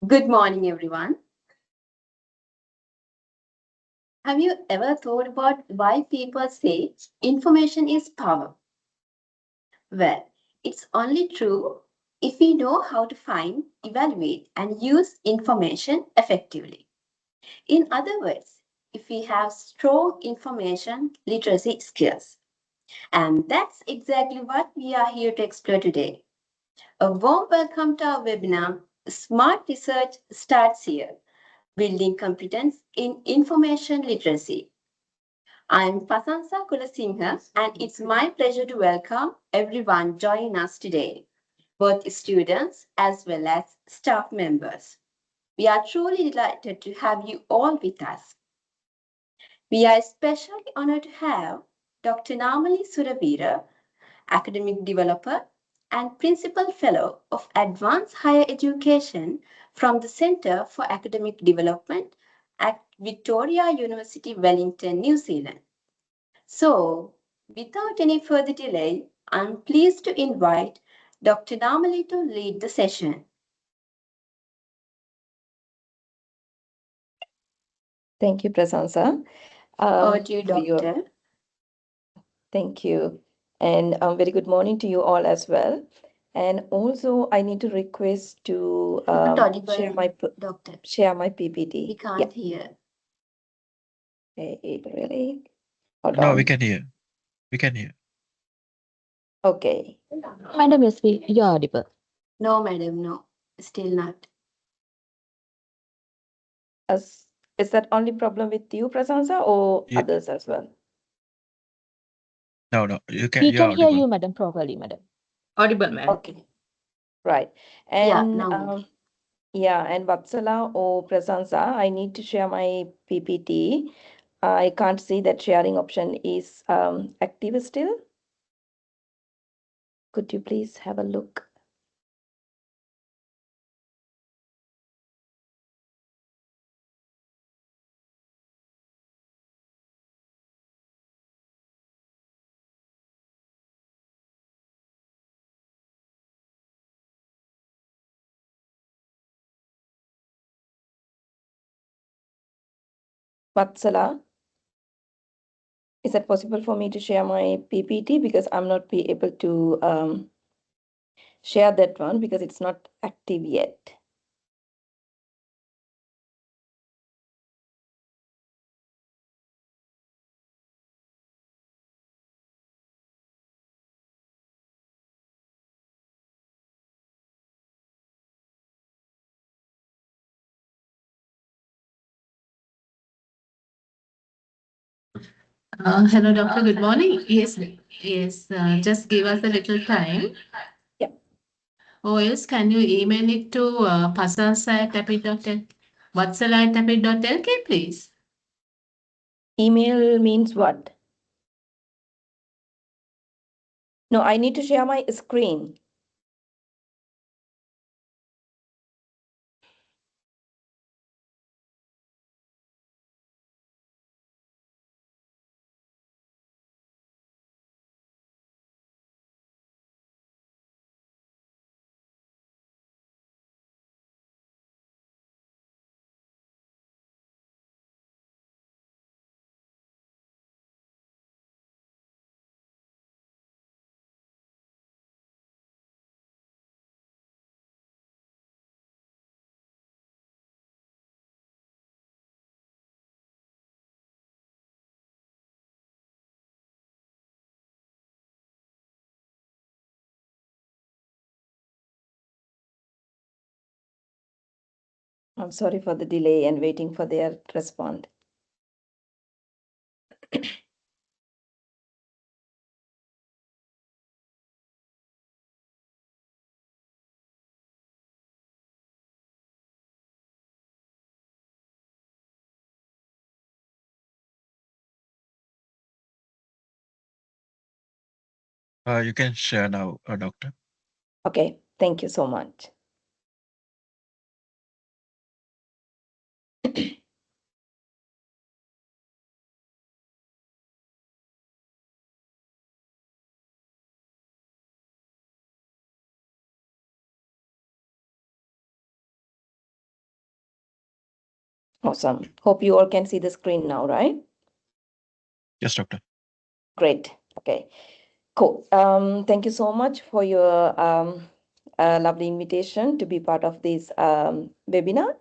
Good morning, everyone. Have you ever thought about why people say information is power? Well, it's only true if we know how to find, evaluate, and use information effectively. In other words, if we have strong information literacy skills. And that's exactly what we are here to explore today. A warm welcome to our webinar, Smart Research Starts Here, Building Competence in Information Literacy. I'm Pasansa Kulasimha, and it's my pleasure to welcome everyone joining us today, both students as well as staff members. We are truly delighted to have you all with us. We are especially honored to have Dr. Namali Suraweera, academic developer and principal fellow of advanced higher education from the Centre for Academic Development at Victoria University, Wellington, New Zealand. So, without any further delay, I'm pleased to invite Dr. Namali to lead the session. Thank you, Prasansa. Over to you, We are- Doctor. Thank you. And very good morning to you all as well. And also, I need to request to Not audible, Doctor. share my PPT. We can't hear. Really? Hold No, we on. can hear. We can hear. Okay. Madam, yes, you're audible. No, madam, no. Still not. Is that only problem with you, Prasansa, or Ye- others as well? No, you can. We You're can hear audible. you, madam, properly, madam. Audible, ma'am. Okay. Right. Yeah, And now. yeah, and Vatsala or Prasansa, I need to share my PPT. I can't see that sharing option is active still. Could you please have a look? Vatsala, is it possible for me to share my PPT because I'm not be able to share that one because it's not active yet. Hello, doctor. Good morning. Yes. Just give us a little time. Yeah. Or else, can you email it to pasasa@tapit.lk, vatsala@tapit.lk, please? Email means what? No, I need to share my screen. I'm sorry for the delay and waiting for their response. You can share now, doctor. Okay, thank you so much. Awesome. Hope you all can see the screen now, right? Yes, doctor. Great. Okay. Cool. Thank you so much for your lovely invitation to be part of this webinar.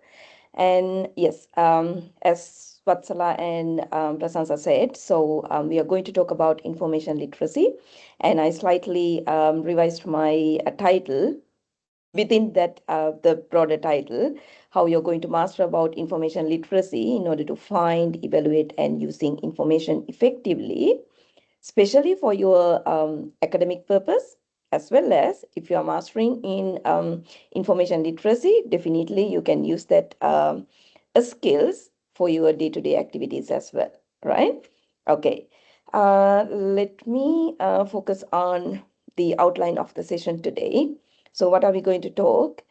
And yes, as Vatsala and Prasansa said, so we are going to talk about information literacy. And I slightly revised my title within that, the broader title, how you're going to master about information literacy in order to find, evaluate, and using information effectively, especially for your academic purpose, as well as if you are mastering in information literacy, definitely you can use that as skills for your day-to-day activities as well, right? Okay, let me focus on the outline of the session today. So what are we going to talk?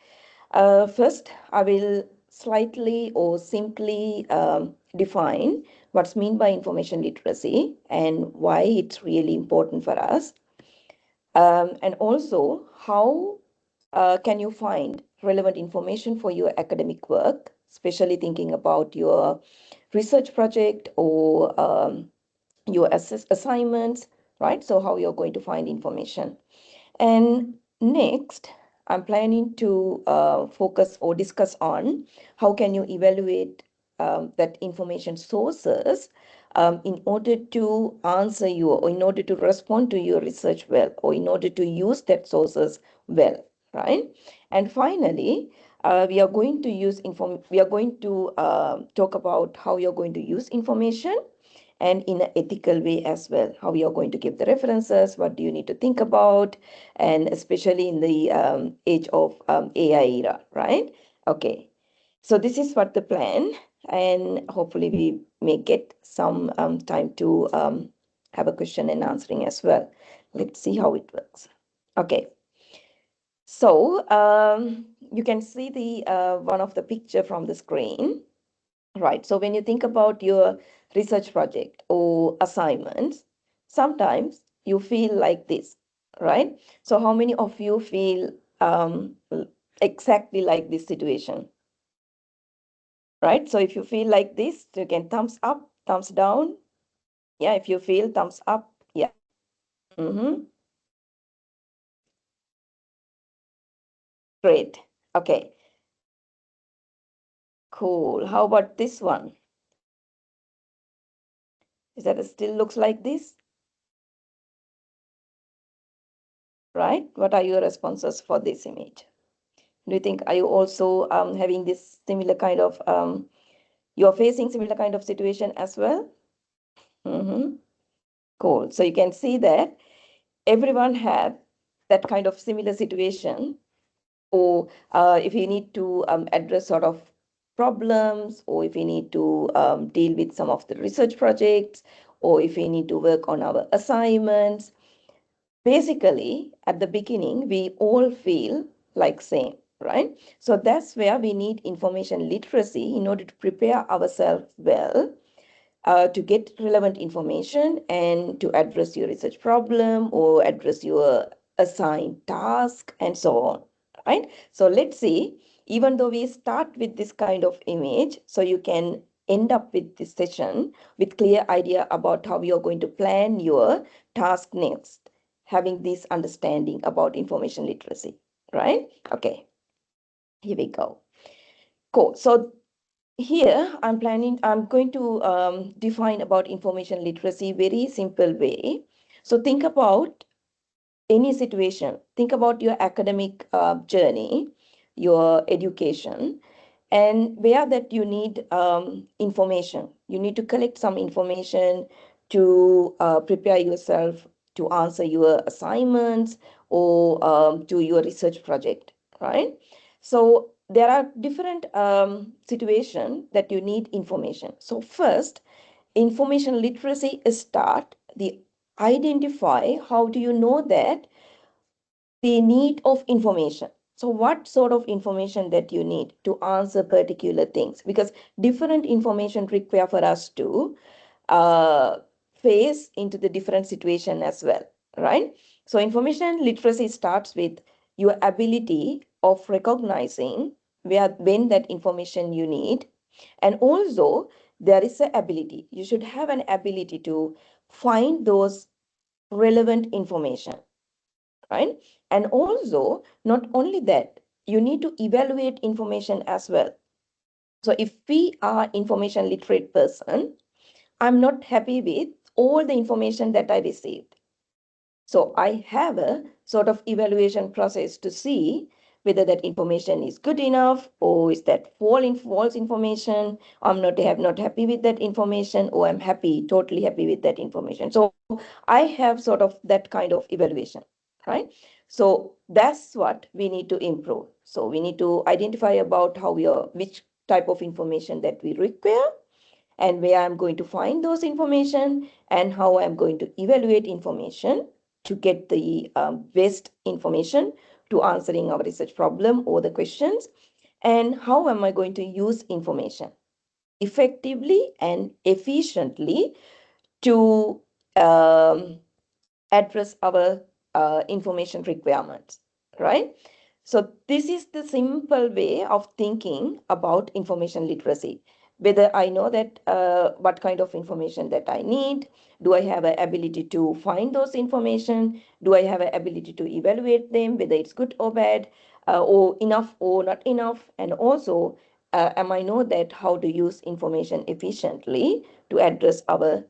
First, I will slightly or simply define what's meant by information literacy and why it's really important for us. And also, how can you find relevant information for your academic work, especially thinking about your research project or your assignments, right? So how you're going to find information. And next, I'm planning to focus or discuss on how can you evaluate that information sources in order to answer you or in order to respond to your research well or in order to use that sources well, right? And finally, we are going to talk about how you're going to use information and in an ethical way as well, how we are going to give the references, what do you need to think about, and especially in the age of AI era, right? Okay, so this is what the plan, and hopefully we may get some time to have a question and answering as well. Let's see how it works. Okay, so you can see the one of the picture from the screen. Right. So when you think about your research project or assignments, sometimes you feel like this, right? So how many of you feel exactly like this situation, right? So if you feel like this, you can thumbs up, thumbs down. Yeah, if you feel thumbs up, yeah. Great. Okay. Cool. How about this one? Is that it still looks like this? Right? What are your responses for this image? Do you think, are you also having this similar kind of, you're facing similar kind of situation as well? Cool. So you can see that everyone have that kind of similar situation, or if you need to address sort of problems, or if you need to deal with some of the research projects, or if we need to work on our assignments. Basically, at the beginning, we all feel like same, right? So that's where we need information literacy in order to prepare ourselves well to get relevant information and to address your research problem or address your assigned task and so on, right? So let's see, even though we start with this kind of image, so you can end up with this session with clear idea about how you're going to plan your task next, having this understanding about information literacy, right? Okay, here we go. Cool. So here I'm going to define about information literacy very simple way. So think about any situation, think about your academic journey, your education, and where that you need information. You need to collect some information to prepare yourself to answer your assignments or to your research project, right? So there are different situations that you need information. So first, information literacy is start the identify how do you know that the need of information. So what sort of information that you need to answer particular things, because different information require for us to uh, face into the different situation as well, right? So information literacy starts with your ability of recognizing where when that information you need And also, there is an ability. You should have an ability to find those relevant information, right? And also, not only that, you need to evaluate information as well. So if we are information literate person, I'm not happy with all the information that I received. So I have a sort of evaluation process to see whether that information is good enough, or is that false information. I'm not happy with that information, or I'm happy, totally happy with that information. So I have sort of that kind of evaluation, right? So that's what we need to improve. So we need to identify about how we are, which type of information that we require, and where I'm going to find those information, and how I'm going to evaluate information to get the best information to answering our research problem or the questions, and how am I going to use information effectively and efficiently to address our information requirements, right? So this is the simple way of thinking about information literacy. Whether I know that what kind of information that I need, do I have an ability to find those information, do I have an ability to evaluate them, whether it's good or bad, or enough or not enough, and also am I know that how to use information efficiently to address our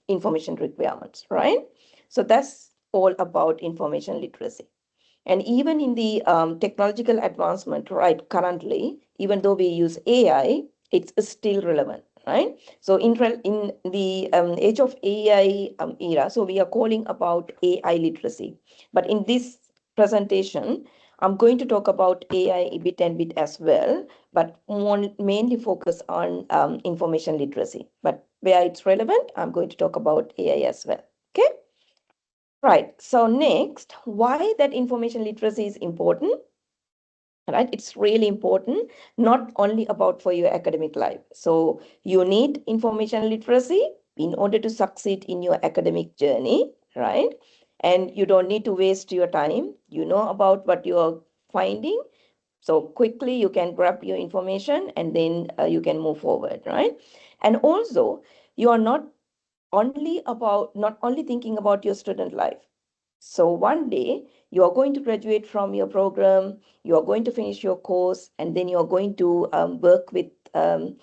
information requirements, right? So that's all about information literacy. And even in the technological advancement, right, currently, even though we use AI, it's still relevant, right? So in the age of AI era, so we are calling about AI literacy. But in this presentation, I'm going to talk about AI a bit and bit as well, but mainly focus on information literacy. But where it's relevant, I'm going to talk about AI as well. Okay. Right. So next, why that information literacy is important, right? It's really important, not only about for your academic life. So you need information literacy in order to succeed in your academic journey, right? And you don't need to waste your time. You know about what you're finding. So quickly you can grab your information, and then you can move forward, right? And also, you are not only thinking about your student life. So one day you are going to graduate from your program, you are going to finish your course, and then you are going to work with some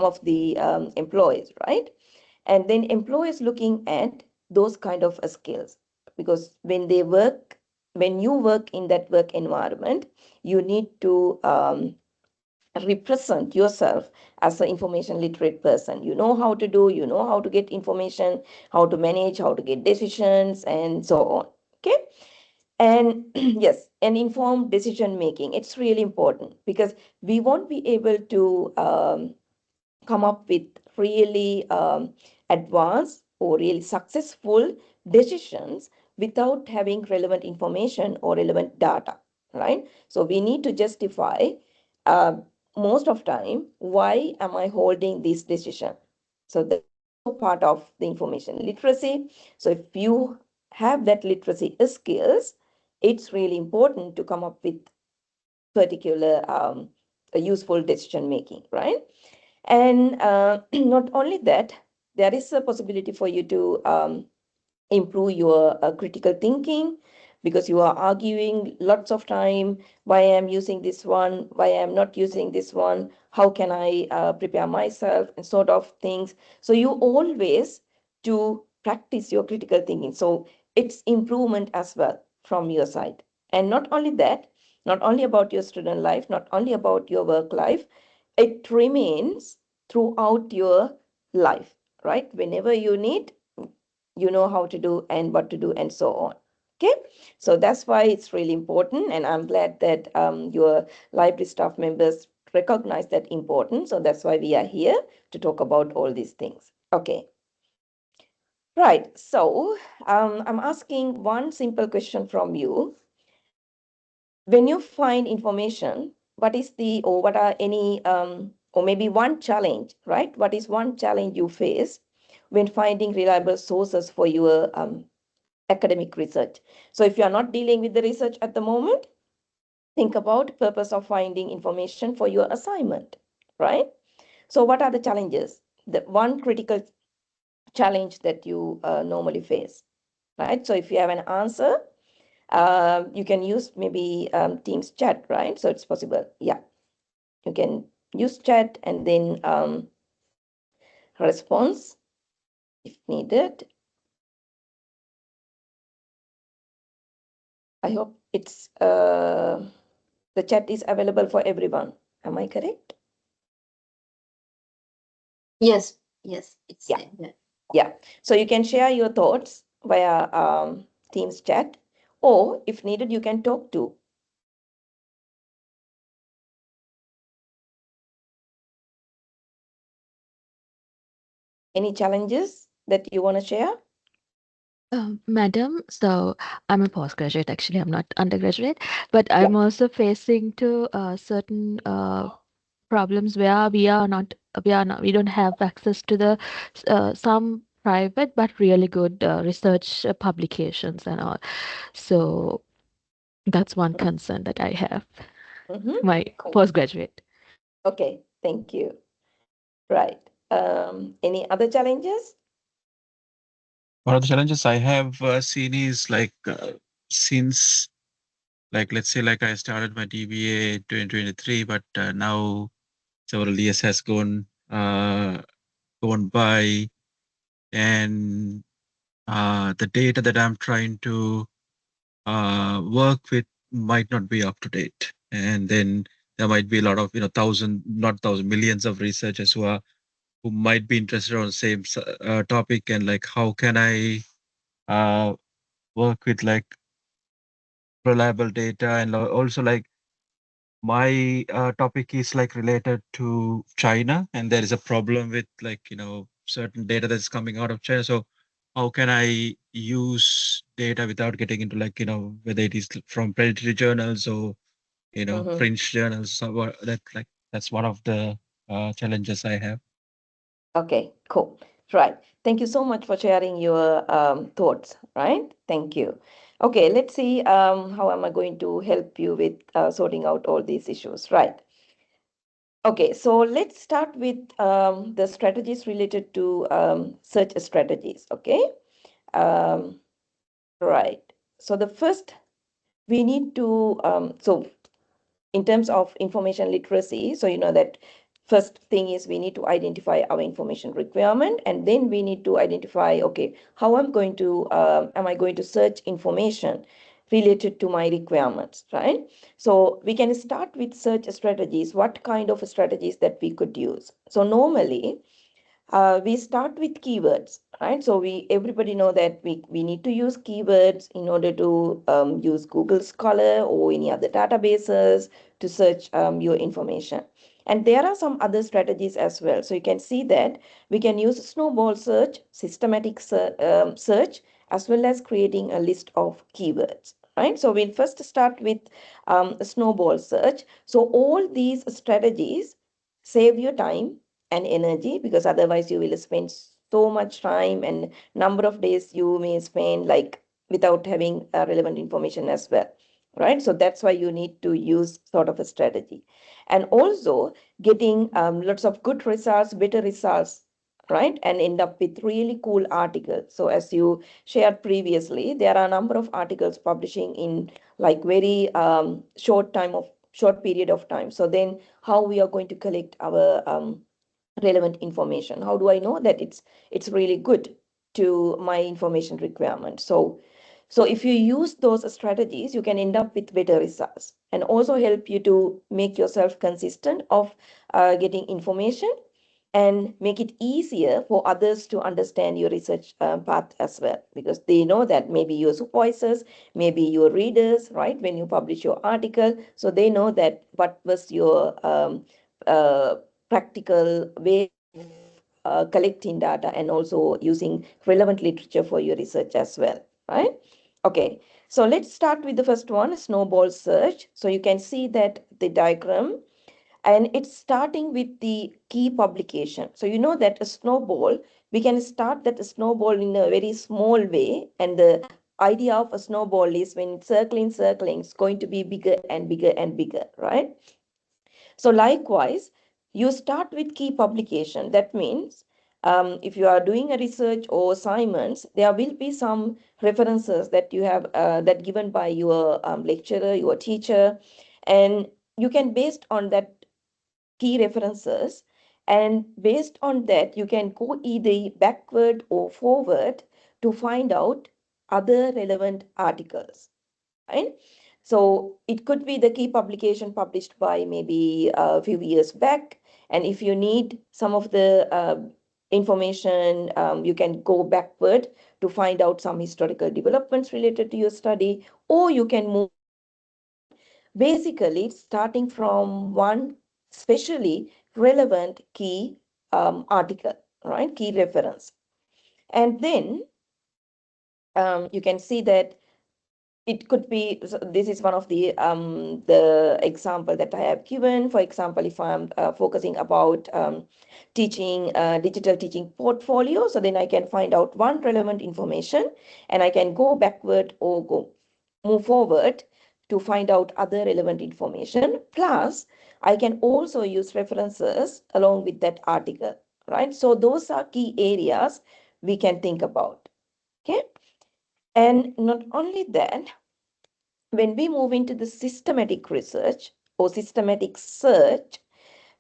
of the employees, right? And then employers looking at those kind of skills, because when you work in that work environment, you need to represent yourself as an information literate person. You know how to do, you know how to get information, how to manage, how to get decisions, and so on. Okay. And yes, and informed decision making, it's really important, because we won't be able to come up with really advanced or really successful decisions without having relevant information or relevant data, right? So we need to justify uh, most of time, why am I holding this decision? So that's also part of the information literacy. So if you have that literacy skills, it's really important to come up with particular useful decision making, right? And not only that, there is a possibility for you to improve your critical thinking, because you are arguing lots of time, why I'm using this one, why I'm not using this one, how can I prepare myself, and sort of things. So you always to practice your critical thinking. So it's improvement as well from your side. And not only that, not only about your student life, not only about your work life, it remains throughout your life, right? Whenever you need, you know how to do and what to do, and so on. Okay. So that's why it's really important, and I'm glad that your library staff members recognize that importance. So that's why we are here to talk about all these things. Okay. Right. So I'm asking one simple question from you. When you find information, what is the, or what are any, or maybe one challenge, right? What is one challenge you face when finding reliable sources for your academic research? So if you are not dealing with the research at the moment, think about purpose of finding information for your assignment, right? So what are the challenges? The one critical challenge that you normally face, right? So if you have an answer, you can use maybe Teams chat, right? So it's possible. Yeah, you can use chat and then response if needed. I hope it's the chat is available for everyone. Am I correct? Yes, yes, it's Yeah. there. Yeah. So you can share your thoughts via Teams chat, or if needed, you can talk to. Any challenges that you want to share? Madam, so I'm a postgraduate actually, I'm not undergraduate, but I'm Yeah. also facing to certain problems where we don't have access to the some private but really good research publications and all. So that's one concern that I have, my Cool. postgraduate. Okay, thank you. Right. Any other challenges? One of the challenges I have seen is like since like let's say like I started my DBA 2023, but now several years has gone by, and the data that I'm trying to work with might not be up to date, and then there might be a lot of thousand, not thousand, millions of researchers who might be interested on the same topic, and like how can I uh, work with like reliable data, and also like my topic is like related to China, and there is a problem with like certain data that's coming out of China. So how can I use data without getting into like whether it is from predatory journals or French journals? So that's one of the challenges I have. Okay, cool. Right. Thank you so much for sharing your thoughts, right? Thank you. Okay, let's see how am I going to help you with sorting out all these issues, right? Okay, so let's start with the strategies related to search strategies, okay? Um, right. So the first, we need to, in terms of information literacy, so you know that first thing is we need to identify our information requirement, and then we need to identify, okay, how am I going to search information related to my requirements, right? So we can start with search strategies. What kind of strategies that we could use? So normally we start with keywords, right? So everybody know that we need to use keywords in order to use Google Scholar or any other databases to search your information. And there are some other strategies as well. So you can see that we can use snowball search, systematic search, as well as creating a list of keywords, right? So we'll first start with snowball search. So all these strategies save your time and energy, because otherwise you will spend so much time and number of days you may spend like without having relevant information as well, right? So that's why you need to use sort of a strategy, and also getting lots of good results, better results, right? And end up with really cool articles. So as you shared previously, there are a number of articles publishing in like very short period of time. So then how we are going to collect our relevant information? How do I know that it's really good to my information requirement? So if you use those strategies, you can end up with better results, and also help you to make yourself consistent of getting information, and make it easier for others to understand your research path as well, because they know that maybe your supervisors, maybe your readers, right, when you publish your article, so they know that what was your uh, practical way collecting data and also using relevant literature for your research as well, right? Okay, so let's start with the first one, snowball search. So you can see that the diagram, and it's starting with the key publication. So you know that a snowball, we can start that snowball in a very small way, and the idea of a snowball is when it's circling, it's going to be bigger and bigger and bigger, right? So likewise, you start with key publication. That means if you are doing a research or assignments, there will be some references that you have that given by your lecturer, your teacher, and you can based on that key references, and based on that you can go either backward or forward to find out other relevant articles, right? So it could be the key publication published by maybe a few years back. And if you need some of the information, you can go backward to find out some historical developments related to your study, or you can move forward. Basically, starting from one specially relevant key article, right? Key reference. And then you can see that it could be, so this is one of the example that I have given. For example, if I'm focusing about teaching digital teaching portfolio, so then I can find out one relevant information and I can go backward or go move forward to find out other relevant information. Plus, I can also use references along with that article, right? So those are key areas we can think about. Okay. And not only that, when we move into the systematic research or systematic search,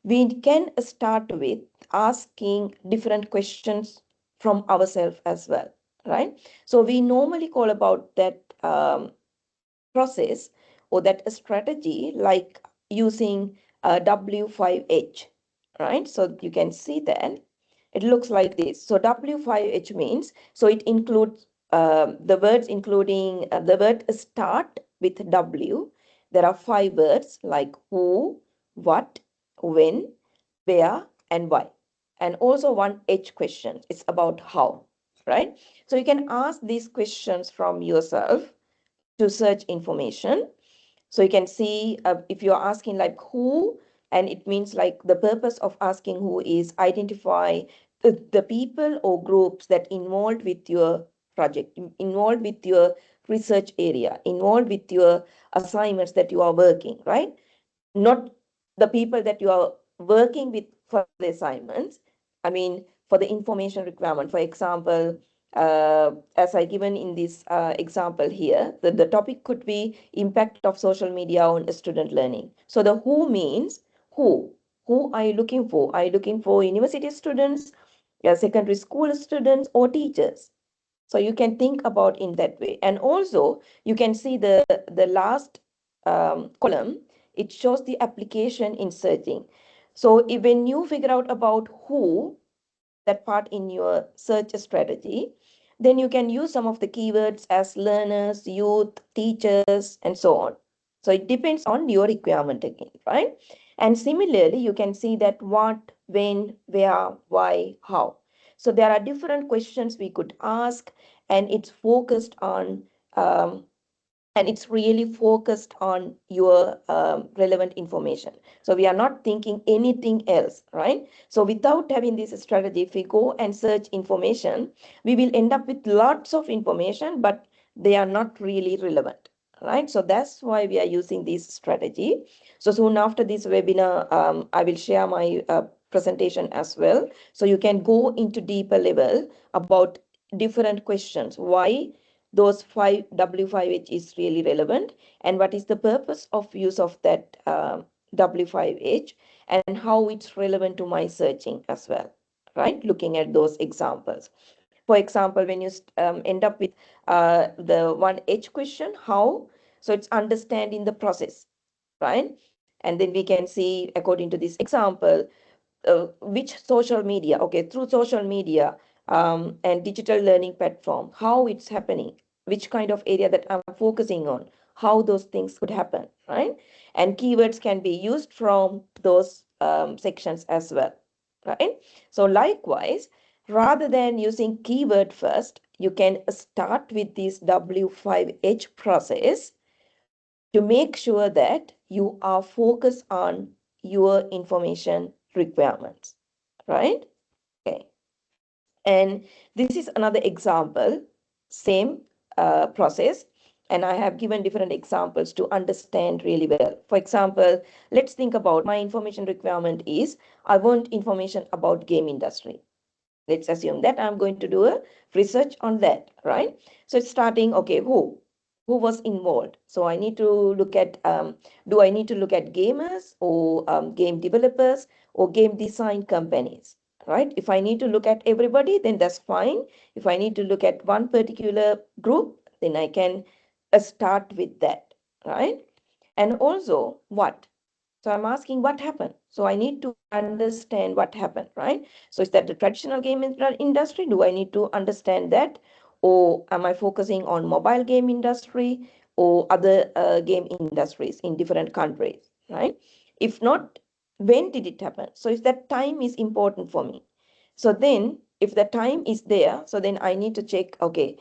we can start with asking different questions from ourselves as well, right? So we normally call about that process or that strategy like using W5H, right? So you can see that it looks like this. So W5H means, so it includes the words including the word start with W. There are 5 words like who, what, when, where, and why. And also one H question. It's about how, right? So you can ask these questions from yourself to search information. So you can see if you're asking like who, and it means like the purpose of asking who is identify the people or groups that involved with your project, involved with your research area, involved with your assignments that you are working, right? Not the people that you are working with for the assignments. I mean, for the information requirement. For example, as I given in this example here, the topic could be impact of social media on student learning. So the who means who. Who are you looking for? Are you looking for university students, secondary school students, or teachers? So you can think about in that way. And also you can see the last column, it shows the application in searching. So if, when you figure out about who, that part in your search strategy, then you can use some of the keywords as learners, youth, teachers, and so on. So it depends on your requirement again, right? And similarly, you can see that what, when, where, why, how. So there are different questions we could ask, and it's focused on and it's really focused on your relevant information. So we are not thinking anything else, right? So without having this strategy, if we go and search information, we will end up with lots of information, but they are not really relevant, right? So that's why we are using this strategy. So soon after this webinar, I will share my presentation as well. So you can go into deeper level about different questions. Why those 5 W5H is really relevant, and what is the purpose of use of that W5H, and how it's relevant to my searching as well, right? Looking at those examples. For example, when you end up with the one H question, how, so it's understanding the process, right? And then we can see, according to this example, which social media, okay, through social media and digital learning platform, how it's happening, which kind of area that I'm focusing on, how those things could happen, right? And keywords can be used from those sections as well, right? So likewise, rather than using keyword first, you can start with this W5H process to make sure that you are focused on your information requirements, right? Okay. And this is another example, same. process, and I have given different examples to understand really well. For example, let's think about my information requirement is I want information about game industry. Let's assume that I'm going to do a research on that, right? So it's starting, okay, who was involved? So I need to look at, do I need to look at gamers or game developers or game design companies, right? If I need to look at everybody, then that's fine. If I need to look at one particular group, then I can start with that, right? And also what? So I'm asking what happened. So I need to understand what happened, right? So is that the traditional game industry? Do I need to understand that? Or am I focusing on mobile game industry or other game industries in different countries, right? If not, when did it happen? So if that time is important for me. So then if the time is there, so then I need to check, okay,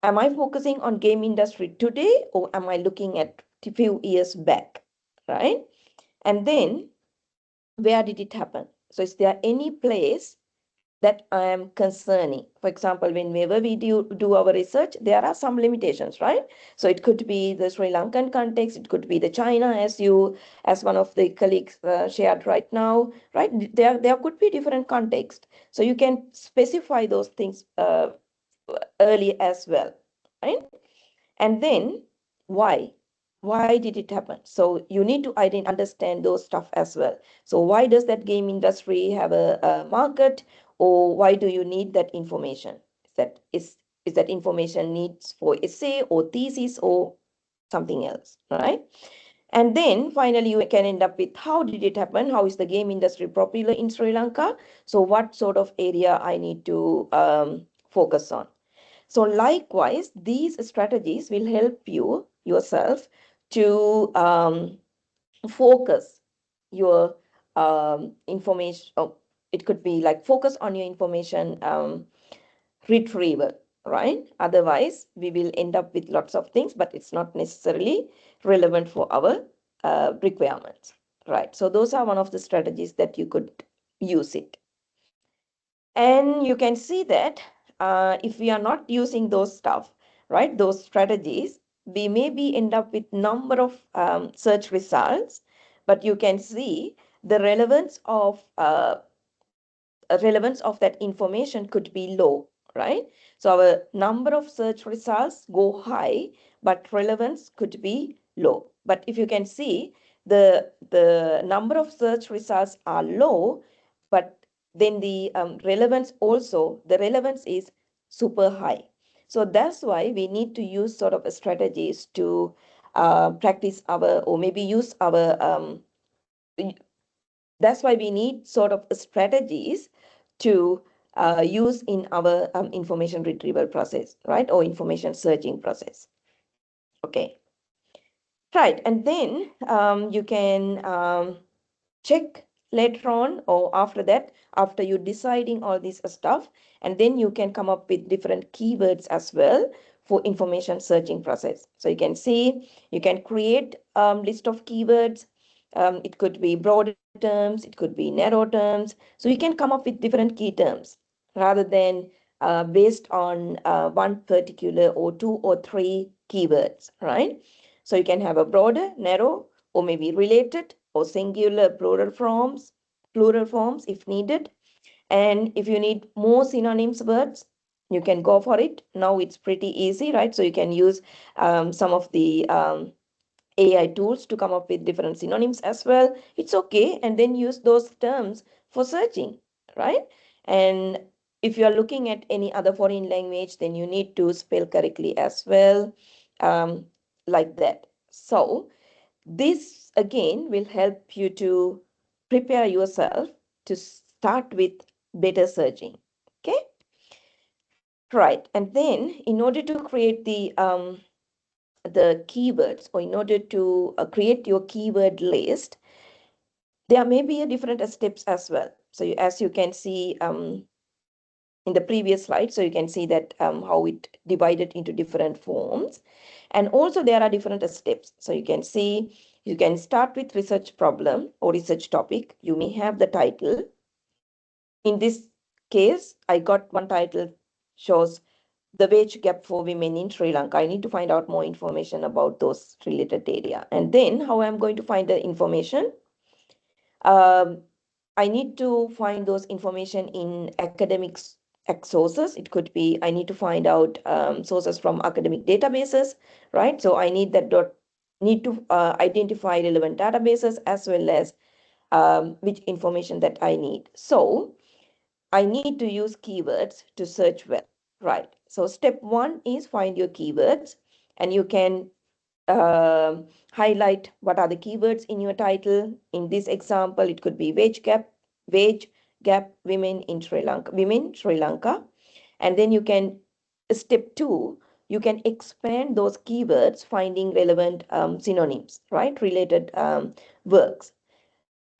am I focusing on game industry today or am I looking at a few years back, right? And then where did it happen? So is there any place that I am concerning? For example, whenever we do our research, there are some limitations, right? So it could be the Sri Lankan context, it could be the China, as one of the colleagues shared right now, right? There could be different context. So you can specify those things early as well, right? And then why? Why did it happen? So you need to understand those stuff as well. So why does that game industry have a market, or why do you need that information? Is that information needs for essay or thesis or something else, right? And then finally you can end up with how did it happen? How is the game industry popular in Sri Lanka? So what sort of area I need to focus on? So likewise, these strategies will help you yourself to focus your information. Oh, it could be like focus on your information retrieval, right? Otherwise, we will end up with lots of things, but it's not necessarily relevant for our requirements, right? So those are one of the strategies that you could use it. And you can see that if we are not using those stuff, right, those strategies, we maybe end up with number of search results, but you can see the relevance of that information could be low, right? So our number of search results go high, but relevance could be low. But if you can see, the number of search results are low, but then the the relevance is super high. So that's why we need to use sort of strategies to practice our, or maybe use our that's why we need sort of strategies to use in our information retrieval process, right? Or information searching process. Okay. Right. And then you can check later on or after that, after you deciding all this stuff, and then you can come up with different keywords as well for information searching process. So you can see, you can create list of keywords. It could be broader terms, it could be narrow terms. So you can come up with different key terms rather than based on one particular or two or three keywords, right? So you can have a broader, narrow, or maybe related or singular plural forms if needed. And if you need more synonyms words, you can go for it. Now it's pretty easy, right? So you can use some of the AI tools to come up with different synonyms as well. It's okay. And then use those terms for searching, right? And if you are looking at any other foreign language, then you need to spell correctly as well, um, like that. So this again will help you to prepare yourself to start with better searching. Okay, right. And then in order to create the keywords, or in order to create your keyword list, there may be a different steps as well. So as you can see in the previous slide, so you can see that how it divided into different forms. And also there are different steps. So you can see, you can start with research problem or research topic. You may have the title. In this case, I got one title shows the wage gap for women in Sri Lanka. I need to find out more information about those related area. And then how I'm going to find the information? Um, I need to find those information in academics sources. It could be I need to find out sources from academic databases, right? So I need to identify relevant databases as well as which information that I need. So I need to use keywords to search well, right? So step one is find your keywords, and you can highlight what are the keywords in your title. In this example, it could be wage gap, women Sri Lanka, and then you can step two. You can expand those keywords, finding relevant synonyms, right? Related works.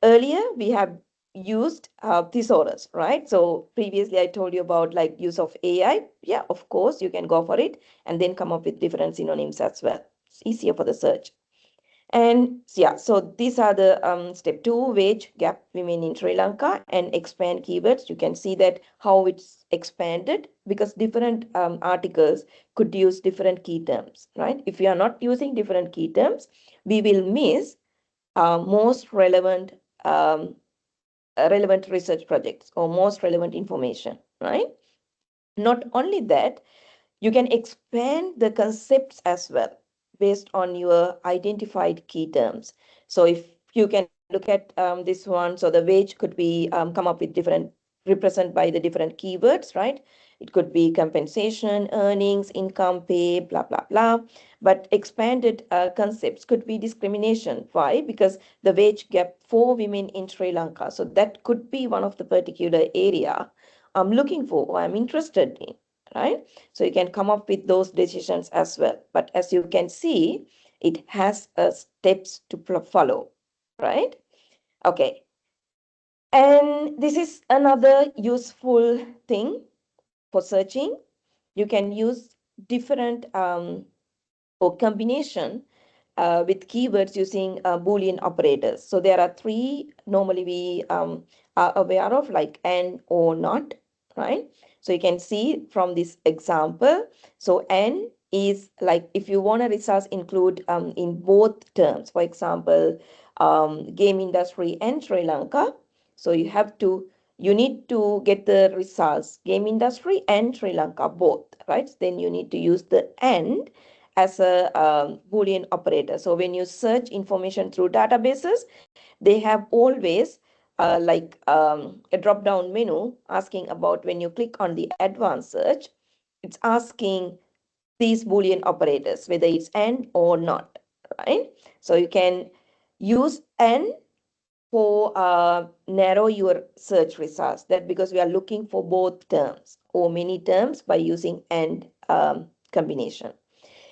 Earlier, we have used thesaurus, right? So previously, I told you about like use of AI. Yeah, of course, you can go for it and then come up with different synonyms as well. It's easier for the search. And yeah, so these are the step two, wage gap women in Sri Lanka, and expand keywords. You can see that how it's expanded because different articles could use different key terms, right? If we are not using different key terms, we will miss most um, relevant research projects or most relevant information, right? Not only that, you can expand the concepts as well based on your identified key terms. So if you can look at this one, so the wage could be come up with different represent by the different keywords, right? It could be compensation, earnings, income, pay, blah, blah, blah. But expanded concepts could be discrimination. Why? Because the wage gap for women in Sri Lanka. So that could be one of the particular area I'm looking for or I'm interested in, right? So you can come up with those decisions as well. But as you can see, it has steps to follow, right? Okay. And this is another useful thing for searching. You can use different or combination with keywords using Boolean operators. So there are three normally we are aware of, like and or not, right? So you can see from this example. So and is like if you want a results include in both terms, for example, game industry and Sri Lanka. So you need to get the results game industry and Sri Lanka both, right? Then you need to use the and as a Boolean operator. So when you search information through databases, they have always like a drop down menu asking about when you click on the advanced search, it's asking these Boolean operators, whether it's and or not, right? So you can use and for narrow your search results. That because we are looking for both terms or many terms by using and combination.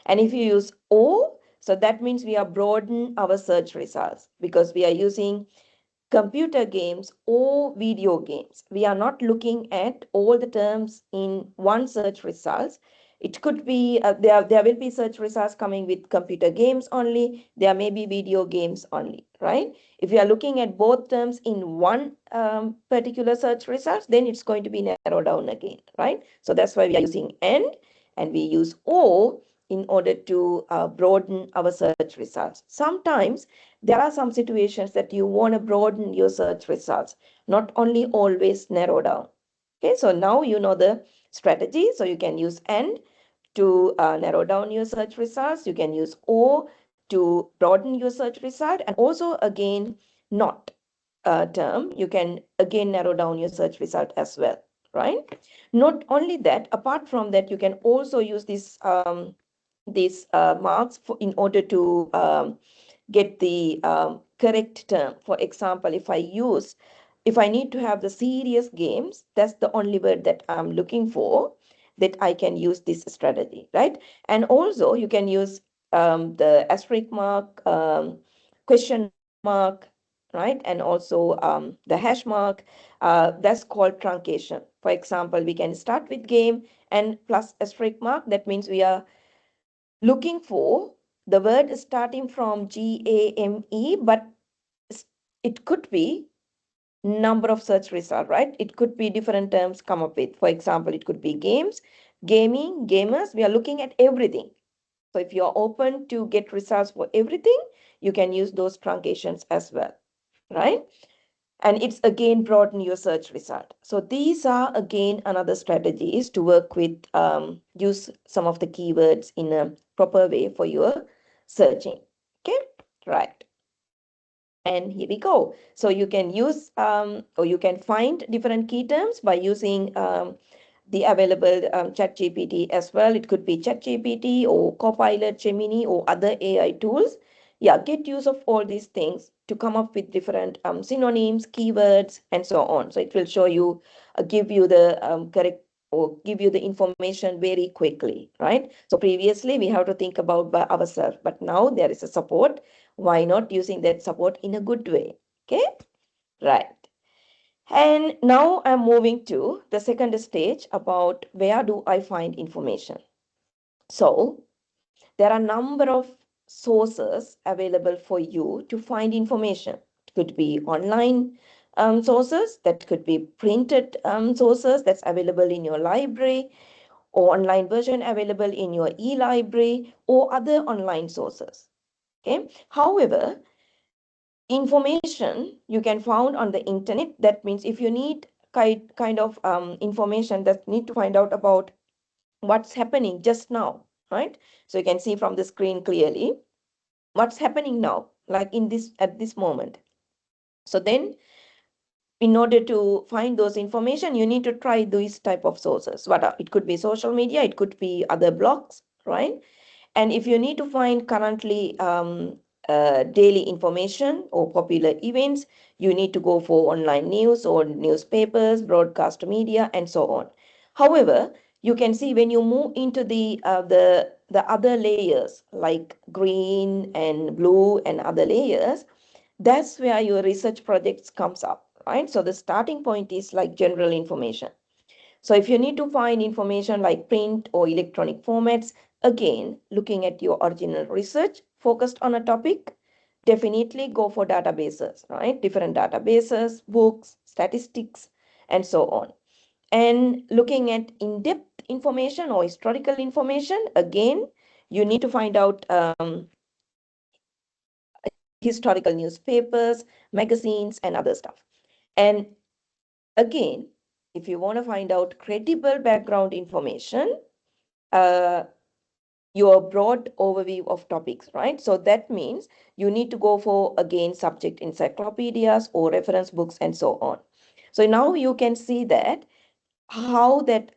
And if you use O, so that means we are broaden our search results because we are using computer games or video games. We are not looking at all the terms in one search results. It could be, there will be search results coming with computer games only. There may be video games only, right? If you are looking at both terms in one particular search results, then it's going to be narrowed down again, right? So that's why we are using and we use O in order to broaden our search results. Sometimes there are some situations that you want to broaden your search results, not only always narrow down. Okay, so now you know the strategy. So you can use and to narrow down your search results. You can use O to broaden your search result, and also again not term, you can again narrow down your search result as well, right? Not only that, apart from that, you can also use these marks in order to get the correct term. For example, if I need to have the serious games, that's the only word that I'm looking for, that I can use this strategy, right? And also you can use the asterisk mark, question mark, right? And also the hash mark, that's called truncation. For example, we can start with game and plus asterisk mark. That means we are looking for the word starting from GAME, but it could be number of search results, right? It could be different terms come up with. For example, it could be games, gaming, gamers, we are looking at everything. So if you are open to get results for everything, you can use those truncations as well, right? And it's again broaden your search result. So these are again another strategies to work with, use some of the keywords in a proper way for your searching. Okay, right. And here we go. So you can use or you can find different key terms by using the available chat GPT as well. It could be chat GPT or Copilot, Gemini or other AI tools. Yeah, get use of all these things to come up with different synonyms, keywords, and so on. So it will show you, give you the correct or give you the information very quickly, right? So previously we have to think about by ourselves, but now there is a support. Why not using that support in a good way? Okay, right. And now I'm moving to the second stage about where do I find information. So there are a number of sources available for you to find information. It could be online sources, that could be printed sources that's available in your library, or online version available in your e-library, or other online sources. Okay. However, information you can found on the internet. That means if you need kind of information that need to find out about what's happening just now, right? So you can see from the screen clearly what's happening now, like in this at this moment. So then in order to find those information, you need to try these type of sources. What are, it could be social media, it could be other blogs, right? And if you need to find currently daily information or popular events, you need to go for online news or newspapers, broadcast media, and so on. However, you can see when you move into the other layers like green and blue and other layers, that's where your research projects comes up, right? So the starting point is like general information. So if you need to find information like print or electronic formats, again, looking at your original research focused on a topic, definitely go for databases, right? Different databases, books, statistics, and so on. And looking at in-depth information or historical information, again, you need to find out historical newspapers, magazines, and other stuff. And again, if you want to find out credible background information, uh, your broad overview of topics, right? So that means you need to go for, again, subject encyclopedias or reference books and so on. So now you can see that how that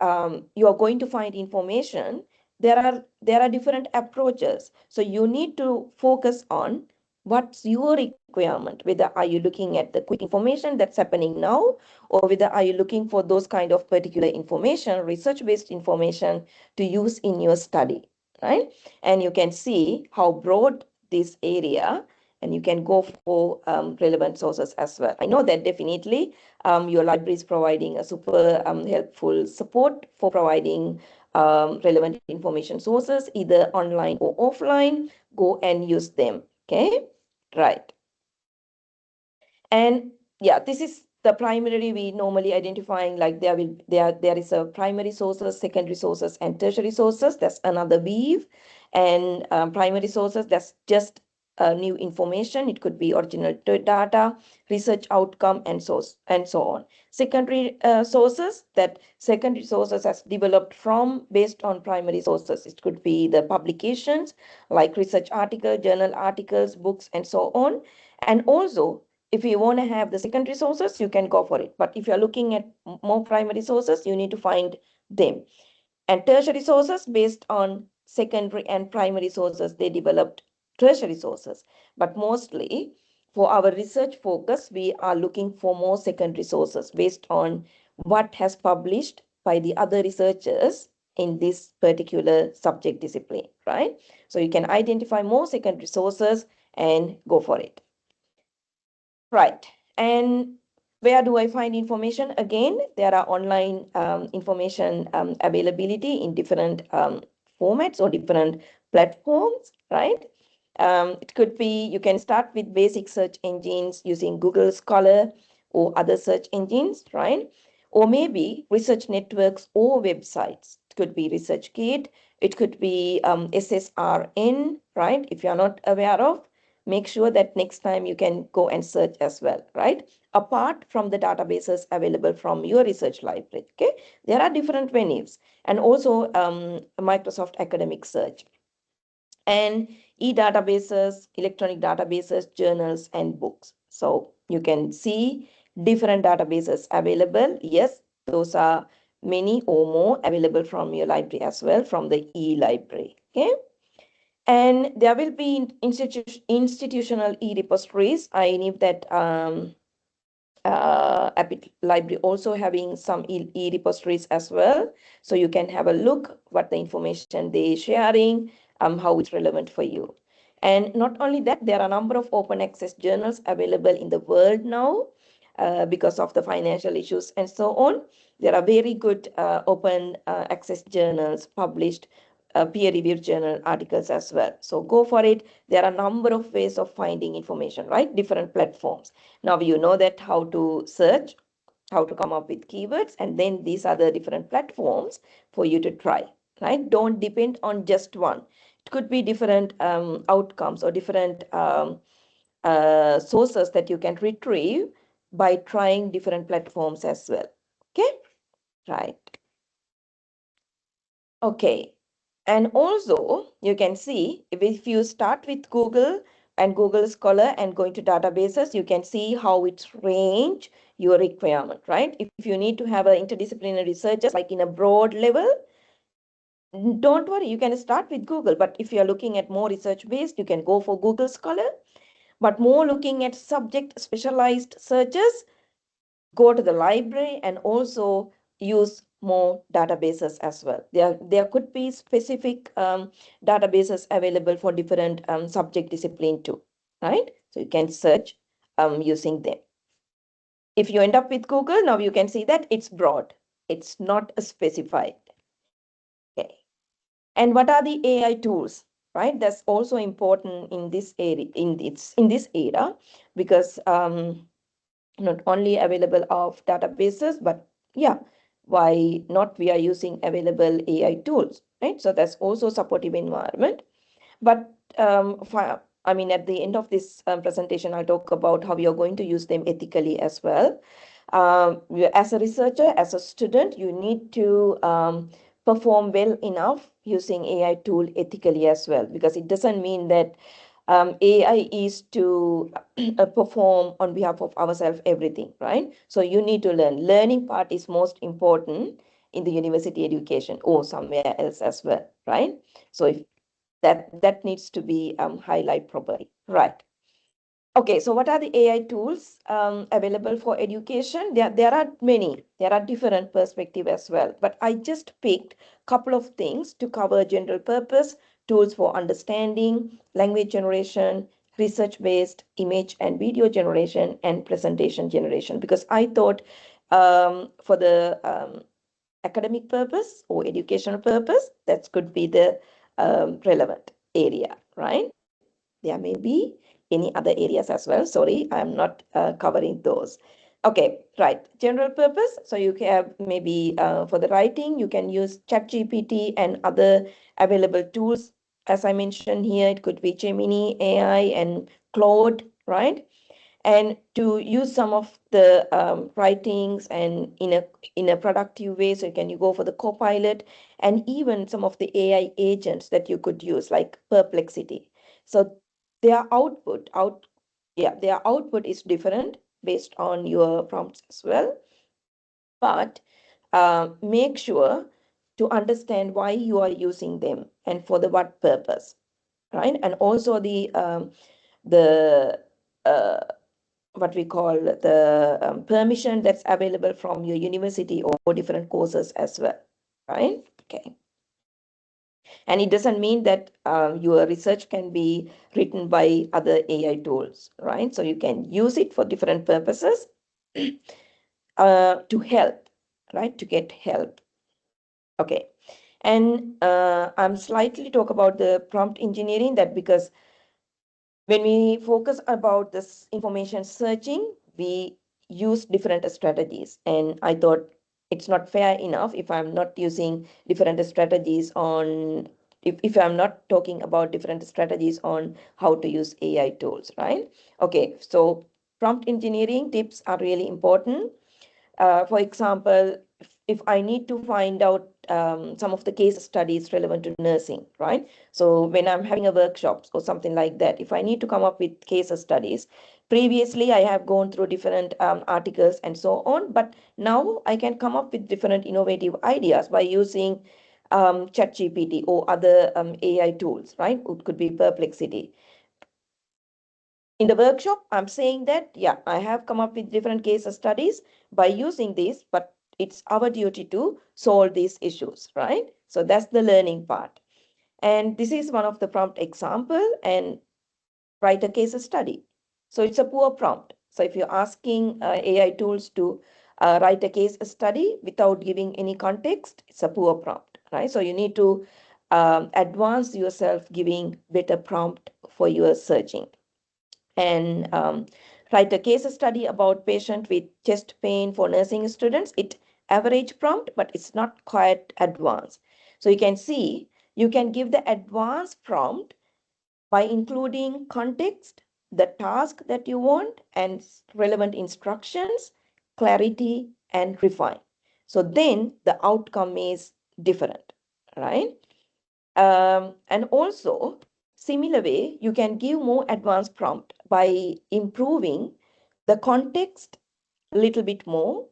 you are going to find information. There are different approaches. So you need to focus on what's your requirement, whether are you looking at the quick information that's happening now, or whether are you looking for those kind of particular information, research based information to use in your study, right? And you can see how broad this area, and you can go for relevant sources as well. I know that definitely your library is providing a super helpful support for providing relevant information sources, either online or offline. Go and use them. Okay, right. And yeah, this is the primary we normally identifying, like there is a primary sources, secondary sources, and tertiary sources. That's another weave. And primary sources, that's just new information. It could be original data, research outcome, and so on. Secondary sources, that secondary sources has developed from based on primary sources. It could be the publications like research article, journal articles, books, and so on. And also, if you want to have the secondary sources, you can go for it. But if you're looking at more primary sources, you need to find them. And tertiary sources, based on secondary and primary sources, they developed tertiary sources. But mostly for our research focus, we are looking for more secondary sources based on what has published by the other researchers in this particular subject discipline, right? So you can identify more secondary sources and go for it. Right. And where do I find information? Again, there are online information availability in different formats or different platforms, right? It could be, you can start with basic search engines using Google Scholar or other search engines, right? Or maybe research networks or websites. could be ResearchGate, it could be SSRN, right? If you're not aware of, make sure that next time you can go and search as well, right? Apart from the databases available from your research library, okay? There are different venues, and also Microsoft Academic Search and e-databases, electronic databases, journals, and books. So you can see different databases available. Yes, those are many or more available from your library as well, from the e-library. Okay. And there will be institutional e-repositories. I knew that Abbott Library also having some e-repositories as well. So you can have a look what the information they sharing, how it's relevant for you. And not only that, there are a number of open access journals available in the world now because of the financial issues and so on. There are very good open access journals published, peer-reviewed journal articles as well. So go for it. There are a number of ways of finding information, right? Different platforms. Now you know that how to search, how to come up with keywords, and then these are the different platforms for you to try, right? Don't depend on just one. It could be different outcomes or different sources that you can retrieve by trying different platforms as well. Okay, right. Okay. And also you can see if you start with Google and Google Scholar and going to databases, you can see how it's range your requirement, right? If you need to have an interdisciplinary researchers like in a broad level, don't worry, you can start with Google. But if you're looking at more research based, you can go for Google Scholar. But more looking at subject specialized searches, go to the library and also use more databases as well. There could be specific databases available for different subject discipline too, right? So you can search using them. If you end up with Google, now you can see that it's broad. It's not specified. Okay. And what are the AI tools, right? That's also important in this area, in this era, because not only available of databases, but yeah, why not we are using available AI tools, right? So that's also supportive environment. But I mean, at the end of this presentation, I'll talk about how you're going to use them ethically as well. As a researcher, as a student, you need to perform well enough using AI tool ethically as well, because it doesn't mean that AI is to perform on behalf of ourselves everything, right? So you need to learn. Learning part is most important in the university education or somewhere else as well, right? So if that needs to be highlighted properly, right? Okay, so what are the AI tools available for education? There are many. There are different perspectives as well. But I just picked a couple of things to cover general purpose, tools for understanding, language generation, research-based image and video generation, and presentation generation. Because I thought for the academic purpose or educational purpose, that could be the relevant area, right? There may be any other areas as well. Sorry, I'm not covering those. Okay, right. General purpose. So you have maybe for the writing, you can use ChatGPT and other available tools. As I mentioned here, it could be Gemini, AI, and Claude, right? And to use some of the writings and in a productive way, so you go for the Copilot and even some of the AI agents that you could use, like Perplexity. So their output is different based on your prompts as well. But make sure to understand why you are using them and for the what purpose, right? And also the what we call the permission that's available from your university or different courses as well, right? Okay. And it doesn't mean that your research can be written by other AI tools, right? So you can use it for different purposes to help, right? To get help. Okay. And I'm slightly talk about the prompt engineering, that because when we focus about this information searching, we use different strategies. And I thought it's not fair enough if I'm not using different strategies on, if I'm not talking about different strategies on how to use AI tools, right? Okay, so prompt engineering tips are really important. For example, if I need to find out some of the case studies relevant to nursing, right? So when I'm having a workshop or something like that, if I need to come up with case studies, previously I have gone through different articles and so on, but now I can come up with different innovative ideas by using ChatGPT or other AI tools, right? It could be Perplexity. In the workshop, I'm saying that, yeah, I have come up with different case studies by using this, but it's our duty to solve these issues, right? So that's the learning part. And this is one of the prompt example, and write a case study. So it's a poor prompt. So if you're asking AI tools to write a case study without giving any context, it's a poor prompt, right? So you need to advance yourself giving better prompt for your searching. And write a case study about patient with chest pain for nursing students. It average prompt, but it's not quite advanced. So you can see, you can give the advanced prompt by including context, the task that you want, and relevant instructions, clarity, and refine. So then the outcome is different, right? And also, similar way, you can give more advanced prompt by improving the context a little bit more,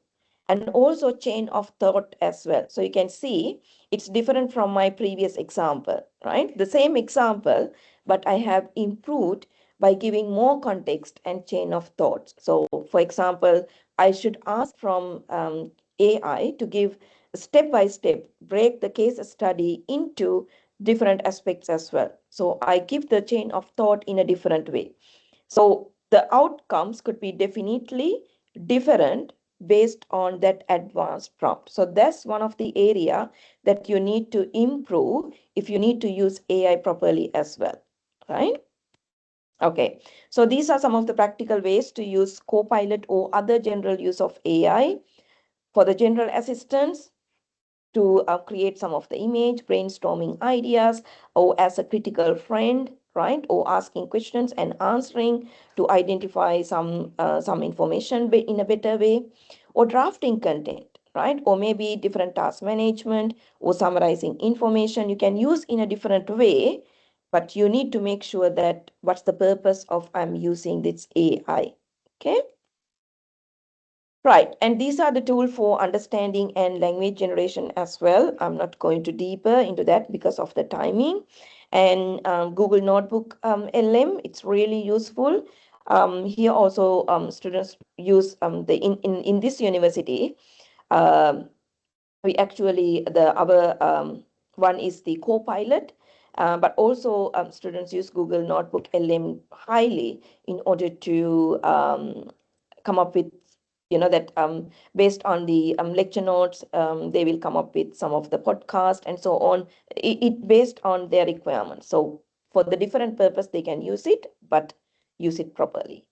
and also chain of thought as well. So you can see it's different from my previous example, right? The same example, but I have improved by giving more context and chain of thoughts. So for example, I should ask from AI to give step by step, break the case study into different aspects as well. So I give the chain of thought in a different way. So the outcomes could be definitely different based on that advanced prompt. So that's one of the area that you need to improve if you need to use AI properly as well, right? Okay, so these are some of the practical ways to use Copilot or other general use of AI. For the general assistance, to create some of the image, brainstorming ideas, or as a critical friend, right? Or asking questions and answering to identify some information in a better way, or drafting content, right? Or maybe different task management or summarizing information you can use in a different way, but you need to make sure that what's the purpose of I'm using this AI, okay? Right, and these are the tool for understanding and language generation as well. I'm not going to deeper into that because of the timing. And Google Notebook LM, it's really useful. Here also students use in this university, um, we actually, our one is the Copilot, but also students use Google Notebook LM highly in order to come up with, that based on the lecture notes, they will come up with some of the podcast and so on, it based on their requirements. So for the different purpose they can use it, but use it properly.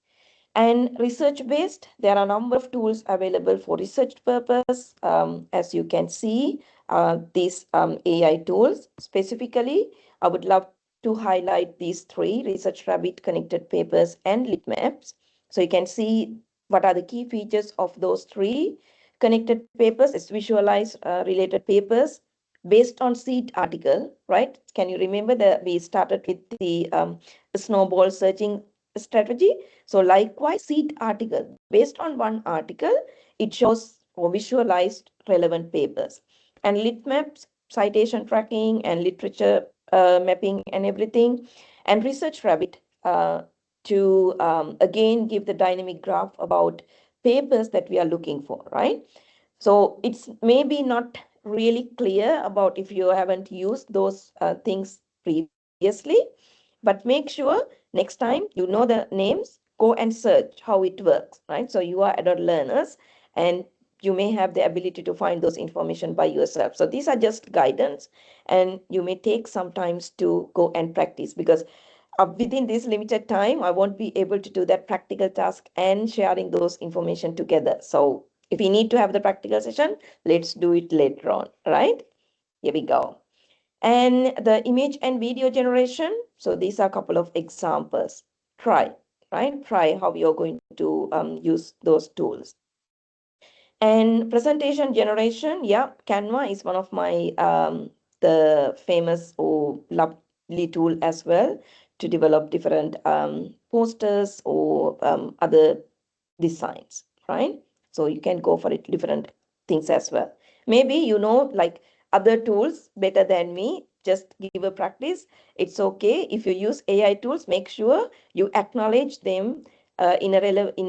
And research based, there are a number of tools available for research purpose. As you can see, these AI tools specifically, I would love to highlight these three: Research Rabbit, Connected Papers, and Lit Maps. So you can see what are the key features of those three. Connected Papers is visualize related papers based on seed article, right? Can you remember that we started with the snowball searching strategy? So likewise, seed article, based on one article, it shows or visualized relevant papers. And lit maps, citation tracking and literature mapping and everything. And research rabbit to again give the dynamic graph about papers that we are looking for, right? So it's maybe not really clear about if you haven't used those things previously, but make sure next time you know the names, go and search how it works, right? So you are adult learners and you may have the ability to find those information by yourself. So these are just guidance, and you may take some times to go and practice, because within this limited time, I won't be able to do that practical task and sharing those information together. So If we need to have the practical session, let's do it later on, right? Here we go. And the image and video generation. So these are a couple of examples. Try, right? Try how you're going to use those tools. And presentation generation, yeah, Canva is one of my the famous or lovely tool as well to develop different posters or other designs, right? So you can go for it different things as well. Maybe you know like other tools better than me. Just give a practice. It's okay if you use AI tools. Make sure you acknowledge them in a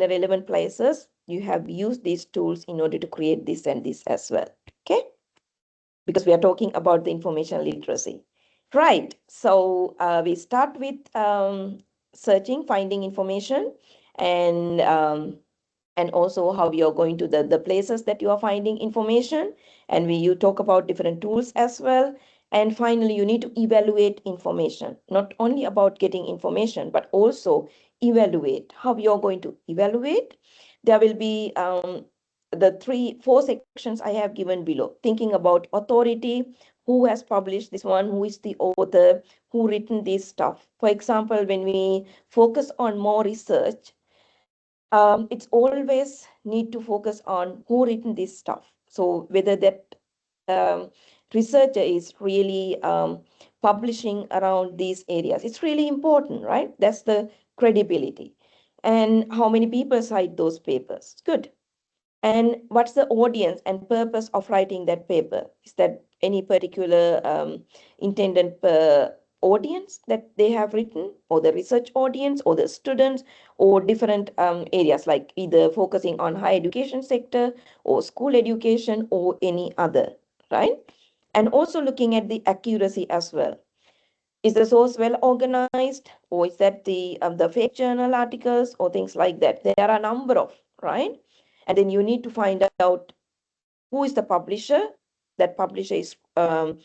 relevant places. You have used these tools in order to create this and this as well. Okay, because we are talking about the information literacy. Right. So we start with searching, finding information, and and also how you're going to the places that you are finding information. And you talk about different tools as well. And finally, you need to evaluate information, not only about getting information, but also evaluate how you're going to evaluate. There will be the four sections I have given below, thinking about authority, who has published this one, who is the author, who written this stuff. For example, when we focus on more research, it's always need to focus on who written this stuff. So whether that um, researcher is really publishing around these areas, it's really important, right? That's the credibility. And how many people cite those papers? Good. And what's the audience and purpose of writing that paper? Is that any particular intended audience that they have written, or the research audience, or the students, or different areas like either focusing on higher education sector or school education or any other, right? And also looking at the accuracy as well. Is the source well organized, or is that the fake journal articles or things like that? There are a number of, right? And then you need to find out who is the publisher. That publisher is the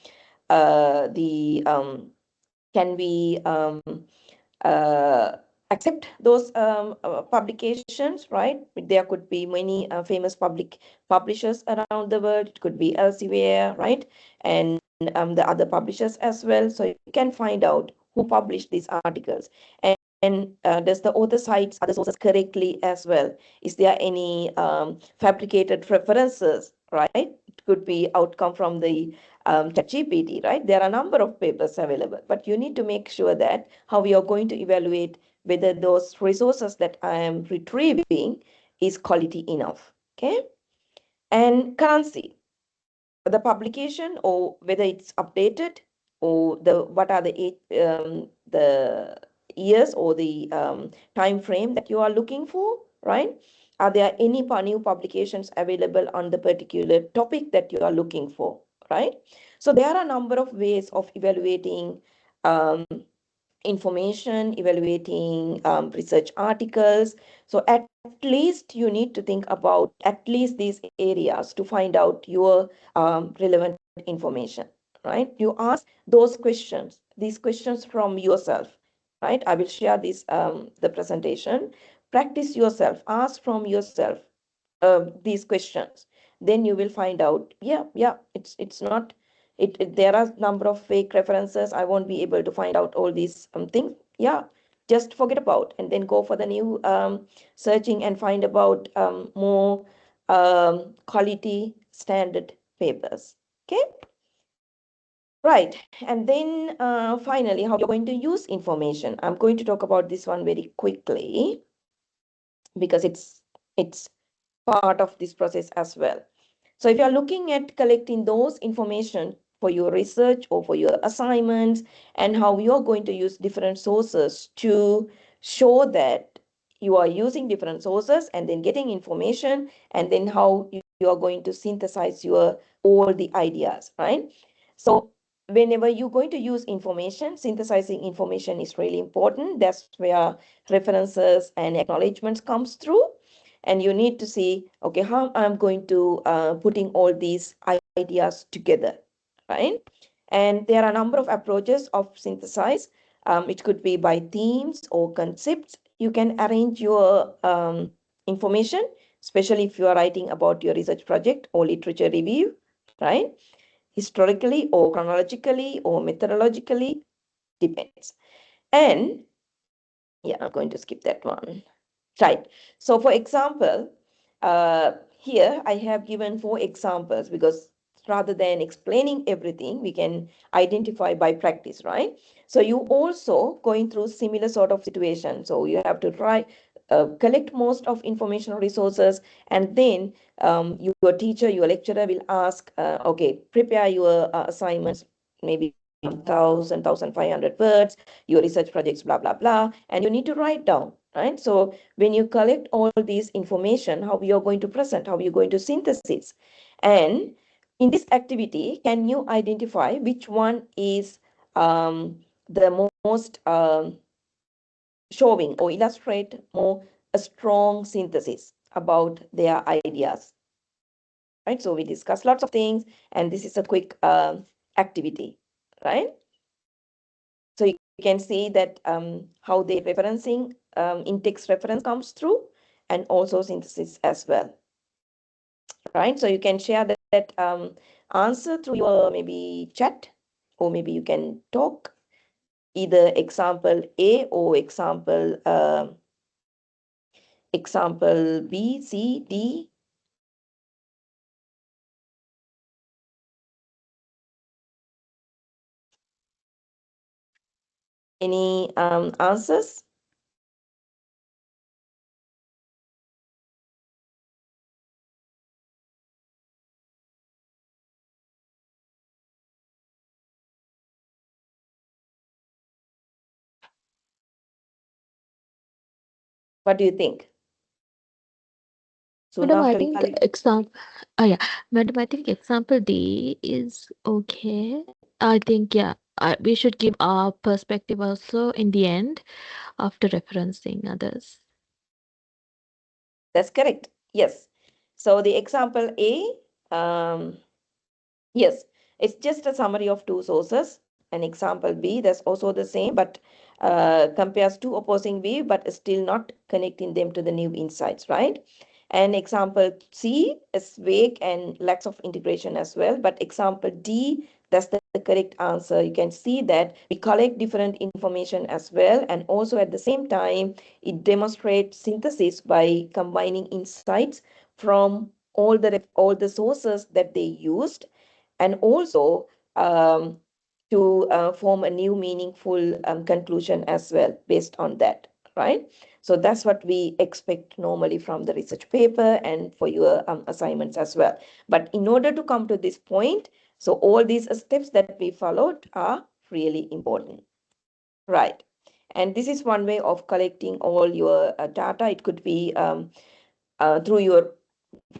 can we uh, accept those publications, right? There could be many famous publishers around the world. It could be Elsevier, right? And the other publishers as well. So you can find out who published these articles. And does the author cites other sources correctly as well? Is there any fabricated references, right? It could be outcome from the ChatGPT, right? There are a number of papers available, but you need to make sure that how we are going to evaluate whether those resources that I am retrieving is quality enough, okay? And currency, the publication or whether it's updated, or what are the years or the time frame that you are looking for, right? Are there any new publications available on the particular topic that you are looking for, right? So there are a number of ways of evaluating information, evaluating research articles. So at least you need to think about at least these areas to find out your relevant information, right? You ask these questions from yourself, right? I will share this the presentation. Practice yourself, ask from yourself these questions. Then you will find out, yeah, it's not there are number of fake references. I won't be able to find out all these things. Yeah, just forget about, and then go for the new searching and find about more quality standard papers. Okay, right. And then finally, how you're going to use information. I'm going to talk about this one very quickly because it's part of this process as well. So if you're looking at collecting those information for your research or for your assignments, and how you're going to use different sources to show that you are using different sources and then getting information, and then how you are going to synthesize your all the ideas, right? So whenever you're going to use information, synthesizing information is really important. That's where references and acknowledgements comes through. And you need to see, okay, how I'm going to putting all these ideas together, right? And there are a number of approaches of synthesize. It could be by themes or concepts. You can arrange your information, especially if you are writing about your research project or literature review, right? Historically or chronologically or methodologically, depends. And yeah, I'm going to skip that one. Right. So for example, here I have given 4 examples because rather than explaining everything, we can identify by practice, right? So you also going through similar sort of situation. So you have to try collect most of informational resources, and then your teacher, your lecturer will ask, okay, prepare your assignments, maybe 1,500 words, your research projects, blah, blah, blah, and you need to write down, right? So when you collect all this information, how you're going to present, how you're going to synthesis. And in this activity, can you identify which one is the most showing or illustrate more a strong synthesis about their ideas, right? So we discuss lots of things, and this is a quick activity, right? So you can see that how the referencing in-text reference comes through, and also synthesis as well, right? So you can share that answer through your maybe chat, or maybe you can talk either example A or example B, C, D. Any answers? What do you think? Soon Madam, I after we think collect. example, yeah, Madam, I think example D is okay. I think, yeah, we should give our perspective also in the end after referencing others. That's correct. Yes. So the example A, yes, it's just a summary of 2 sources. An example B, that's also the same, but compares 2 opposing view, but still not connecting them to the new insights, right? And example C is vague and lacks of integration as well. But example D, that's the correct answer. You can see that we collect different information as well. And also at the same time, it demonstrates synthesis by combining insights from all the sources that they used, and also to form a new meaningful conclusion as well based on that, right? So that's what we expect normally from the research paper and for your assignments as well. But in order to come to this point, so all these steps that we followed are really important, right? And this is one way of collecting all your data. It could be through your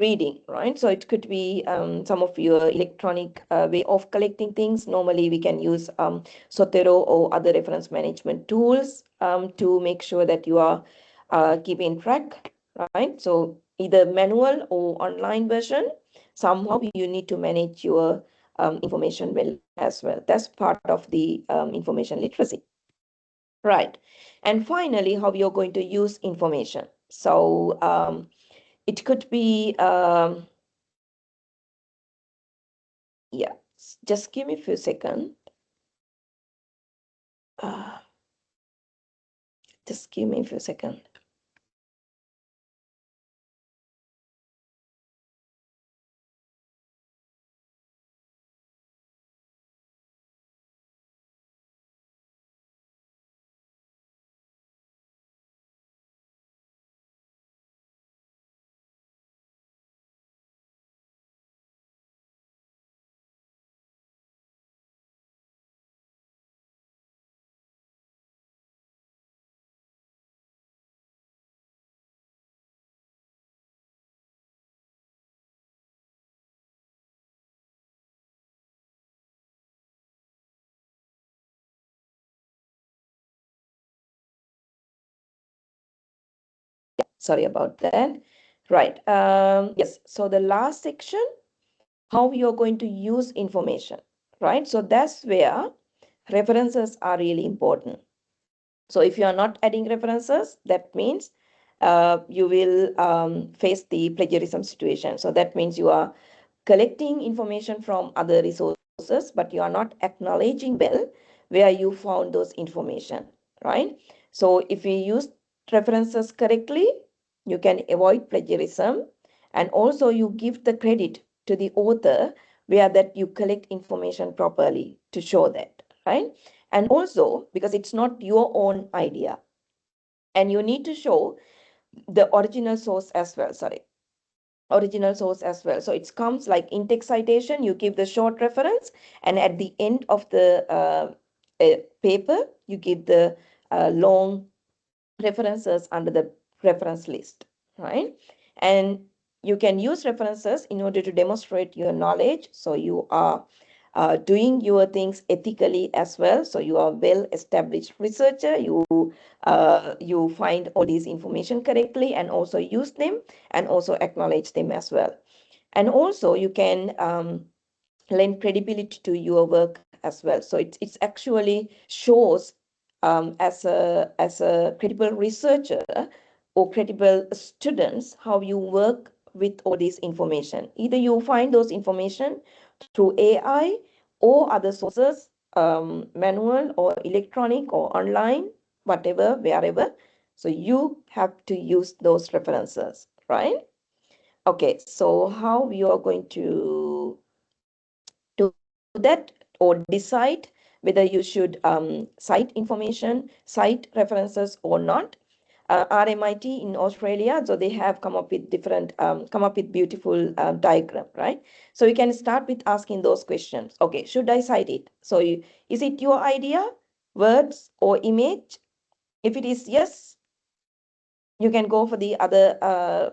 reading, right? So it could be some of your electronic way of collecting things. Normally, we can use Sotero or other reference management tools to make sure that you are keeping track, right? So either manual or online version, somehow you need to manage your information well as well. That's part of the information literacy. Right. And finally, how you're going to use information. So it could be, yeah, just give me a few seconds. Uh, just give me a few seconds. Sorry about that. Right. Yes. So the last section, how you're going to use information, right? So that's where references are really important. So if you are not adding references, that means you will face the plagiarism situation. So that means you are collecting information from other resources, but you are not acknowledging well where you found those information, right? So if you use references correctly, you can avoid plagiarism, and also you give the credit to the author where that you collect information properly to show that, right? And also because it's not your own idea, and you need to show the original source as well. Sorry, original source as well. So it comes like in text citation, you give the short reference, and at the end of the paper, you give the long references under the reference list, right? And you can use references in order to demonstrate your knowledge. So you are doing your things ethically as well. So you are well established researcher. You find all these information correctly and also use them and also acknowledge them as well. And also you can lend credibility to your work as well. So it's actually shows as a credible researcher or credible students how you work with all this information. Either you find those information through AI or other sources, manual or electronic or online, whatever, wherever. So you have to use those references, right? Okay, so how we are going to do that or decide whether you should cite information, cite references or not. RMIT in Australia, so they have come up with beautiful diagram, right? So you can start with asking those questions. Okay, should I cite it? So is it your idea, words or image? If it is yes, you can go for the other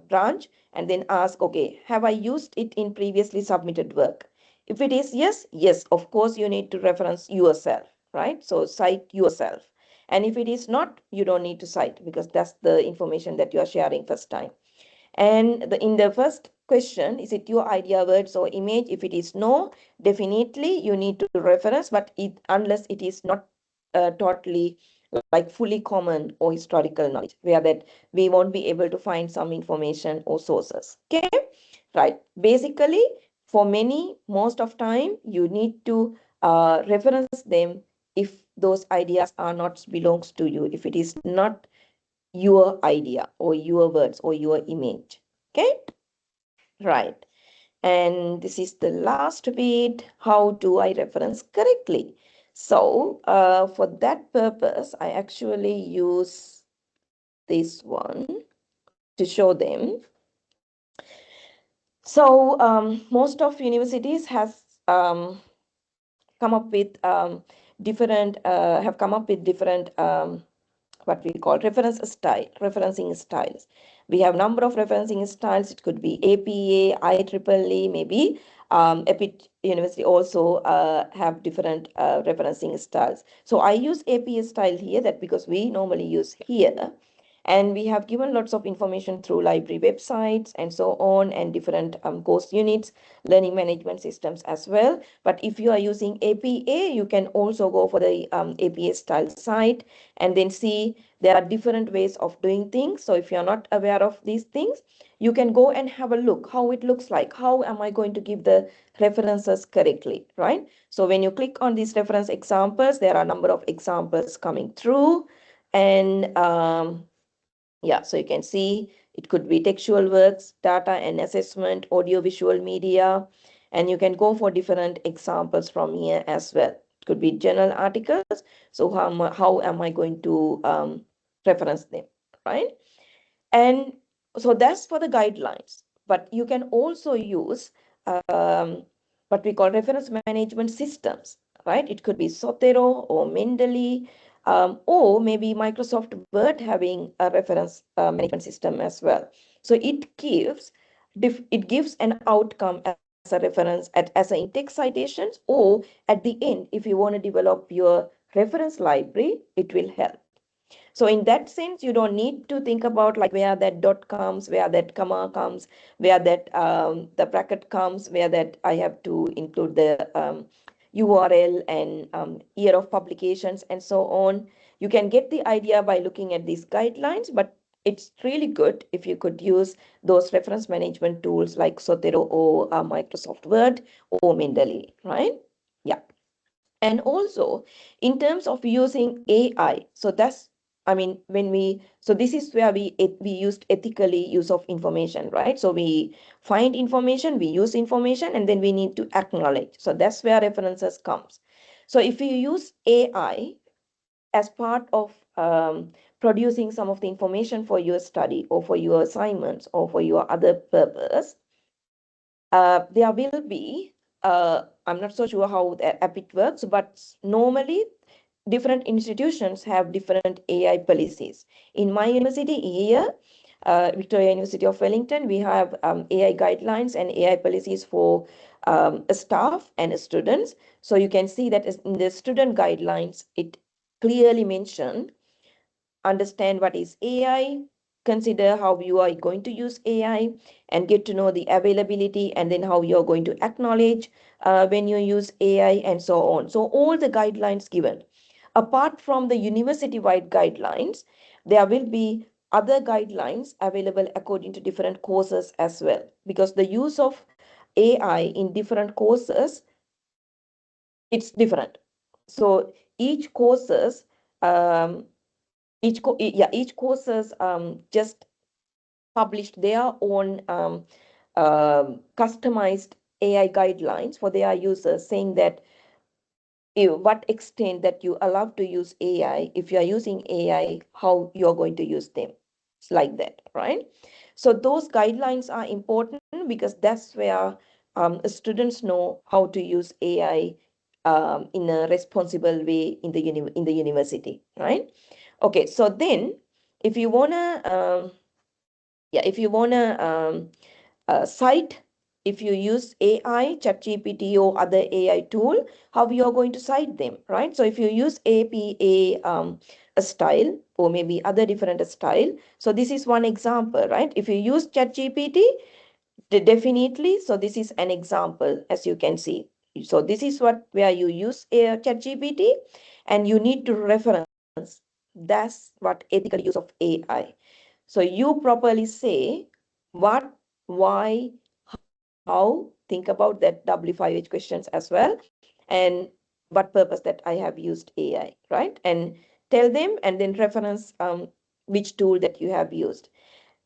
branch and then ask, okay, have I used it in previously submitted work? If it is yes, yes, of course you need to reference yourself, right? So cite yourself. And if it is not, you don't need to cite because that's the information that you are sharing first time. And in the first question, is it your idea, words, or image? If it is no, definitely you need to reference, but unless it is not totally like fully common or historical knowledge, where that we won't be able to find some information or sources. Okay, right. Basically, for many, most of time, you need to reference them if those ideas are not belongs to you. If it is not your idea or your words or your image. Okay, right. And this is the last bit. How do I reference correctly? So for that purpose, I actually use this one to show them. So most of universities has come up with different have come up with different what we call referencing styles. We have number of referencing styles. It could be APA, IEEE, maybe EPIT University also have different referencing styles. So I use APA style here, that because we normally use here. And we have given lots of information through library websites and so on, and different course units, learning management systems as well. But if you are using APA, you can also go for the APA style site and then see there are different ways of doing things. So if you're not aware of these things, you can go and have a look how it looks like. How am I going to give the references correctly, right? So when you click on these reference examples, there are a number of examples coming through. And yeah, so you can see it could be textual works, data and assessment, audiovisual media, and you can go for different examples from here as well. It could be journal articles. So how am I going to reference them, right? And so that's for the guidelines. But you can also use um, what we call reference management systems, right? It could be Sotero or Mendeley, or maybe Microsoft Word having a reference management system as well. So it gives an outcome as a reference as an in-text citations, or at the end, if you want to develop your reference library, it will help. So in that sense, you don't need to think about like where that dot comes, where that comma comes, where that the bracket comes, where that I have to include the URL and year of publications and so on. You can get the idea by looking at these guidelines, but it's really good if you could use those reference management tools like Zotero or Microsoft Word or Mendeley, right? Yeah. And also in terms of using AI, so that's, I mean, when we, so this is where we used ethically use of information, right? So we find information, we use information, and then we need to acknowledge. So that's where references comes. So if you use AI as part of producing some of the information for your study or for your assignments or for your other purpose, there will be, I'm not so sure how the app it works, but normally different institutions have different AI policies. In my university here, Victoria University of Wellington, we have AI guidelines and AI policies for staff and students. So you can see that in the student guidelines, it clearly mentioned understand what is AI, consider how you are going to use AI, and get to know the availability, and then how you're going to acknowledge when you use AI, and so on. So all the guidelines given. Apart from the university-wide guidelines, there will be other guidelines available according to different courses as well, because the use of AI in different courses, it's different. So each courses um, each courses just published their own customized AI guidelines for their users, saying that what extent that you allow to use AI, if you are using AI, how you are going to use them. It's like that, right? So those guidelines are important because that's where students know how to use AI in a responsible way in the university, right? Okay, so then if you wanna if you wanna cite, if you use AI, ChatGPT or other AI tool, how you are going to cite them, right? So if you use APA a style or maybe other different style, so this is one example, right? If you use ChatGPT, definitely, so this is an example, as you can see. So this is what where you use ChatGPT, and you need to reference. That's what ethical use of AI. So you properly say what, why, how, think about that W5H questions as well, and what purpose that I have used AI, right? And tell them, and then reference which tool that you have used.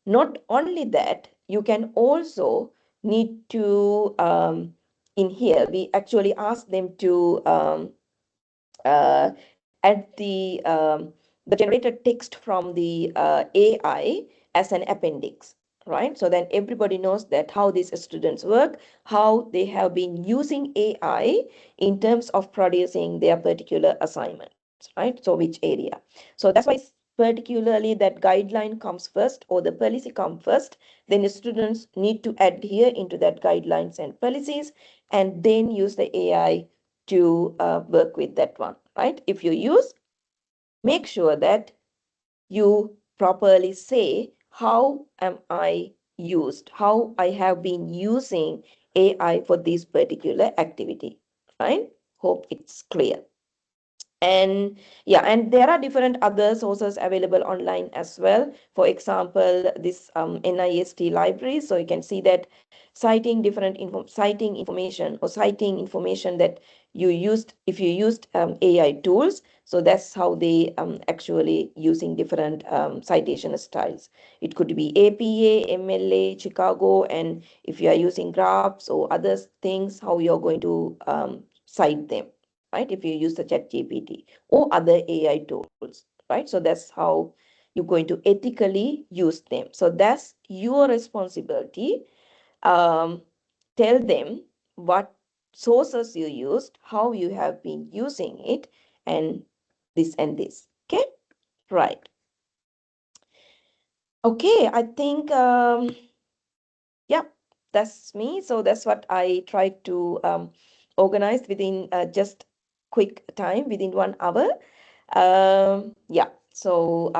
Not only that, you can also need to, in here, we actually ask them to add the generated text from the AI as an appendix, right? So then everybody knows that how these students work, how they have been using AI in terms of producing their particular assignments, right? So which area. So that's why particularly that guideline comes first or the policy comes first, then the students need to adhere into that guidelines and policies and then use the AI to work with that one, right? If you use, make sure that you properly say, how am I used? How I have been using AI for this particular activity, right? Hope it's clear. And yeah, and there are different other sources available online as well. For example, this NIST library. So you can see that citing different citing information or citing information that you used if you used AI tools. So that's how they actually using different citation styles. It could be APA, MLA, Chicago, and if you are using graphs or other things, how you're going to cite them, right? If you use the chat GPT or other AI tools, right? So that's how you're going to ethically use them. So that's your responsibility. Um, Tell them what sources you used, how you have been using it, and this and this. Okay, right. Okay, I think yeah, that's me. So that's what I tried to organize within just quick time within 1 hour. Yeah, so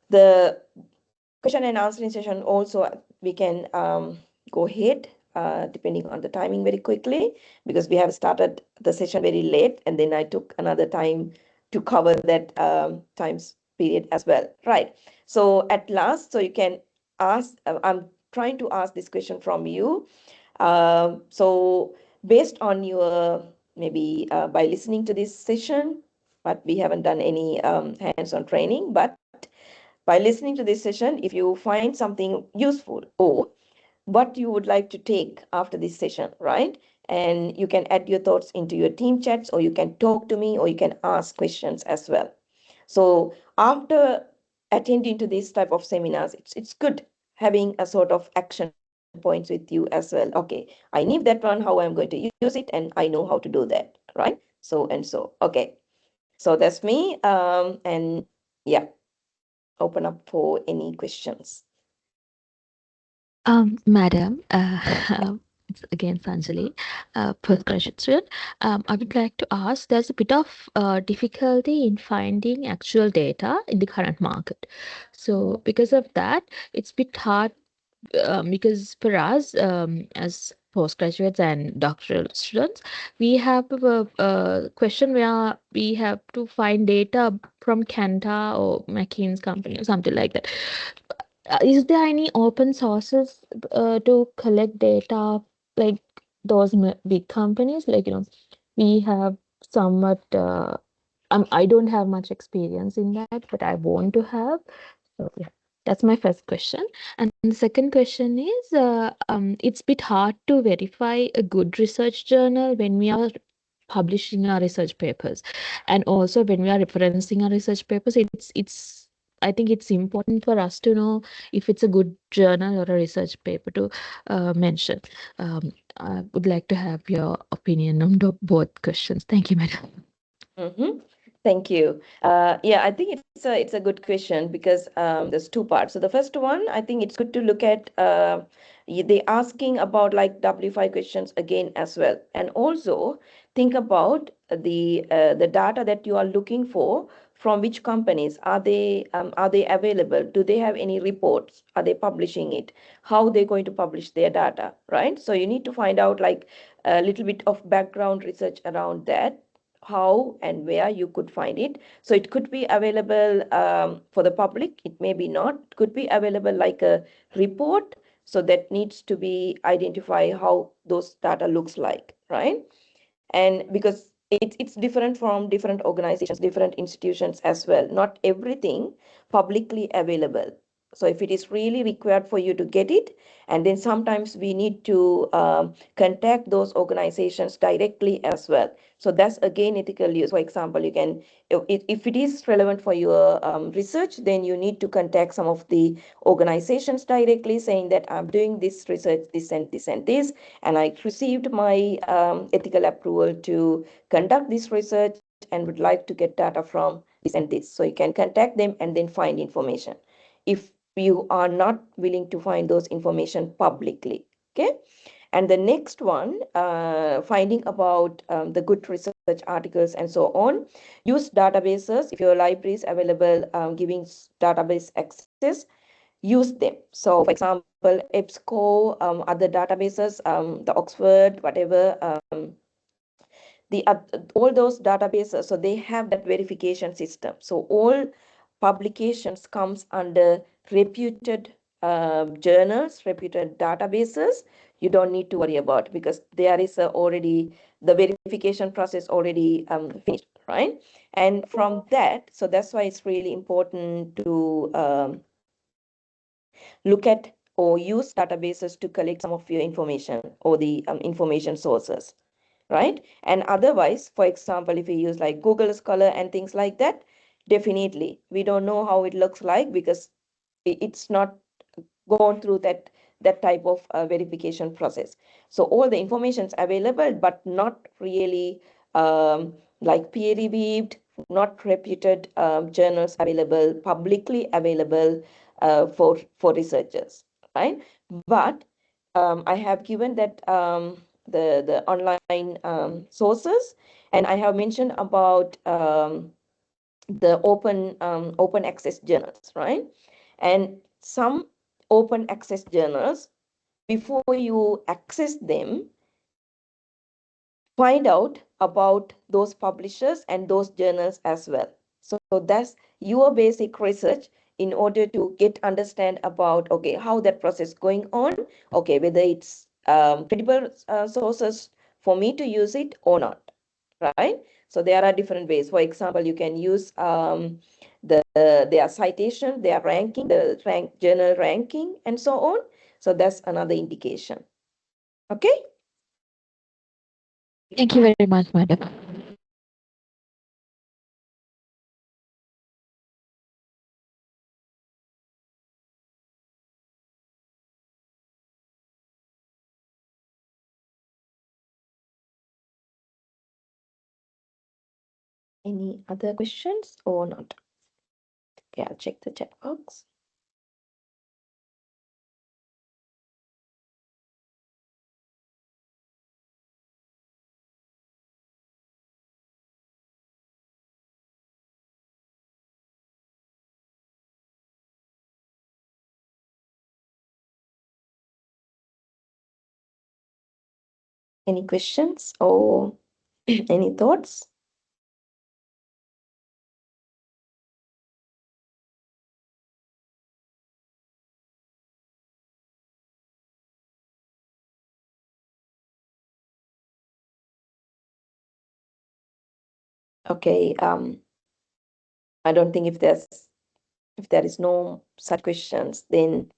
the question and answering session also we can go ahead depending on the timing very quickly, because we have started the session very late and then I took another time to cover that times period as well, right? So at last, so you can ask, I'm trying to ask this question from you. So based on your, maybe by listening to this session, but we haven't done any hands-on training, but by listening to this session, if you find something useful or what you would like to take after this session, right? And you can add your thoughts into your team chats, or you can talk to me, or you can ask questions as well. So after attending to this type of seminars, it's good having a sort of action points with you as well. Okay, I knew that one, how I'm going to use it, and I know how to do that, right? So and so. Okay, so that's me. And yeah, open up for any questions. Madam, it's again Sanjali, postgraduate student. I would like to ask, there's a bit of difficulty in finding actual data in the current market. So because of that, it's a bit hard because for us, as postgraduates and doctoral students, we have a question where we have to find data from Kanta or McKinsey company or something like that. Is there any open sources to collect data like those big companies? Like, we have somewhat, I don't have much experience in that, but I want to have. So, yeah, that's my first question. And the second question is, it's a bit hard to verify a good research journal when we are publishing our research papers, and also when we are referencing our research papers. It's I think it's important for us to know if it's a good journal or a research paper to mention. I would like to have your opinion on both questions. Thank you, madam. Mm-hmm. Thank you. Yeah, I think it's a good question because there's two parts. So the first one, I think it's good to look at they asking about like W5 questions again as well, and also think about the data that you are looking for. From which companies are they available? Do they have any reports? Are they publishing it? How they're going to publish their data, right? So you need to find out like a little bit of background research around that, how and where you could find it. So it could be available for the public, it may be not, it could be available like a report. So that needs to be identify how those data looks like, right? And because it's different from different organizations, different institutions as well, not everything publicly available. So if it is really required for you to get it, and then sometimes we need to contact those organizations directly as well. So that's again ethical use. For example, you can, if it is relevant for your research, then you need to contact some of the organizations directly saying that I'm doing this research, this and this and this, and I received my ethical approval to conduct this research and would like to get data from this and this. So you can contact them and then find information if you are not willing to find those information publicly. Okay. And the next one, finding about the good research articles and so on. Use databases. If your library is available, giving database access, use them. So for example, EBSCO, other databases, the Oxford, whatever, all those databases, so they have that verification system. So all publications comes under reputed journals, reputed databases. You don't need to worry about, because there is already the verification process already finished, right? And from that, so that's why it's really important to look at or use databases to collect some of your information or the information sources, right? And otherwise, for example, if we use like Google Scholar and things like that, definitely we don't know how it looks like because it's not gone through that type of verification process. So all the information is available, but not really like peer reviewed, not reputed journals available, publicly available for researchers, right? But I have given that the online sources, and I have mentioned about the open access journals, right? And some open access journals, before you access them, find out about those publishers and those journals as well. So that's your basic research in order to get understand about, okay, how that process going on, okay, whether it's credible sources for me to use it or not, right? So there are different ways. For example, you can use their citation, their ranking, the journal ranking, and so on. So that's another indication. Okay. Thank you very much, madam. Any other questions or not? Okay, I'll check the chat box. Any questions or any thoughts? Okay, I don't think if there is no such questions, then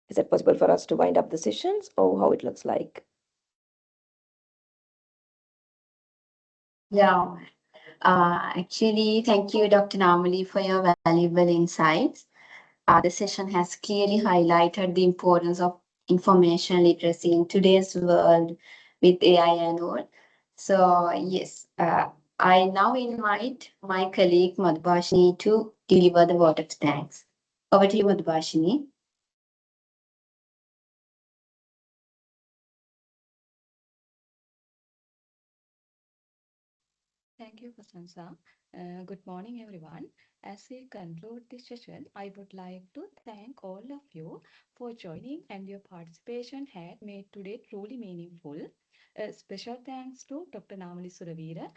is it possible for us to wind up the sessions or how it looks like? Yeah. Actually, thank you, Dr. Namali, for your valuable insights. The session has clearly highlighted the importance of information literacy in today's world with AI and all. So, yes, I now invite my colleague Madhubhashini to deliver the vote of thanks. Over to you, Madhubhashini. Thank you, Prasansa. Good morning, everyone. As we conclude this session, I would like to thank all of you for joining, and your participation had made today truly meaningful. Special thanks to Dr. Namali Suraweera.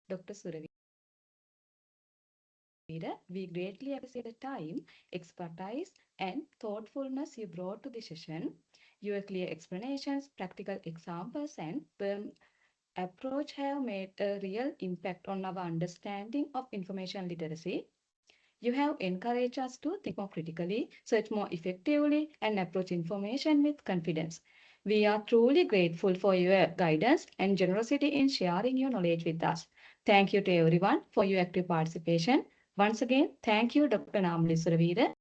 Dr. Suraweera, we greatly appreciate the time, expertise, and thoughtfulness you brought to the session. Your clear explanations, practical examples, and approach have made a real impact on our understanding of information literacy. You have encouraged us to think more critically, search more effectively, and approach information with confidence. We are truly grateful for your guidance and generosity in sharing your knowledge with us. Thank you to everyone for your active participation. Once again, thank you, Dr. Namali Suraveera.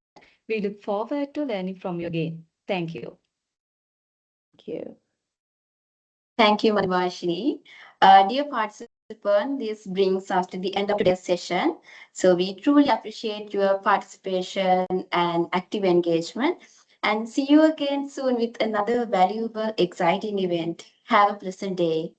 We look forward to learning from you again. Thank you. Thank you. Thank you, Madhubhashini. Dear participant, this brings us to the end of today's session. So we truly appreciate your participation and active engagement. And see you again soon with another valuable, exciting event. Have a pleasant day.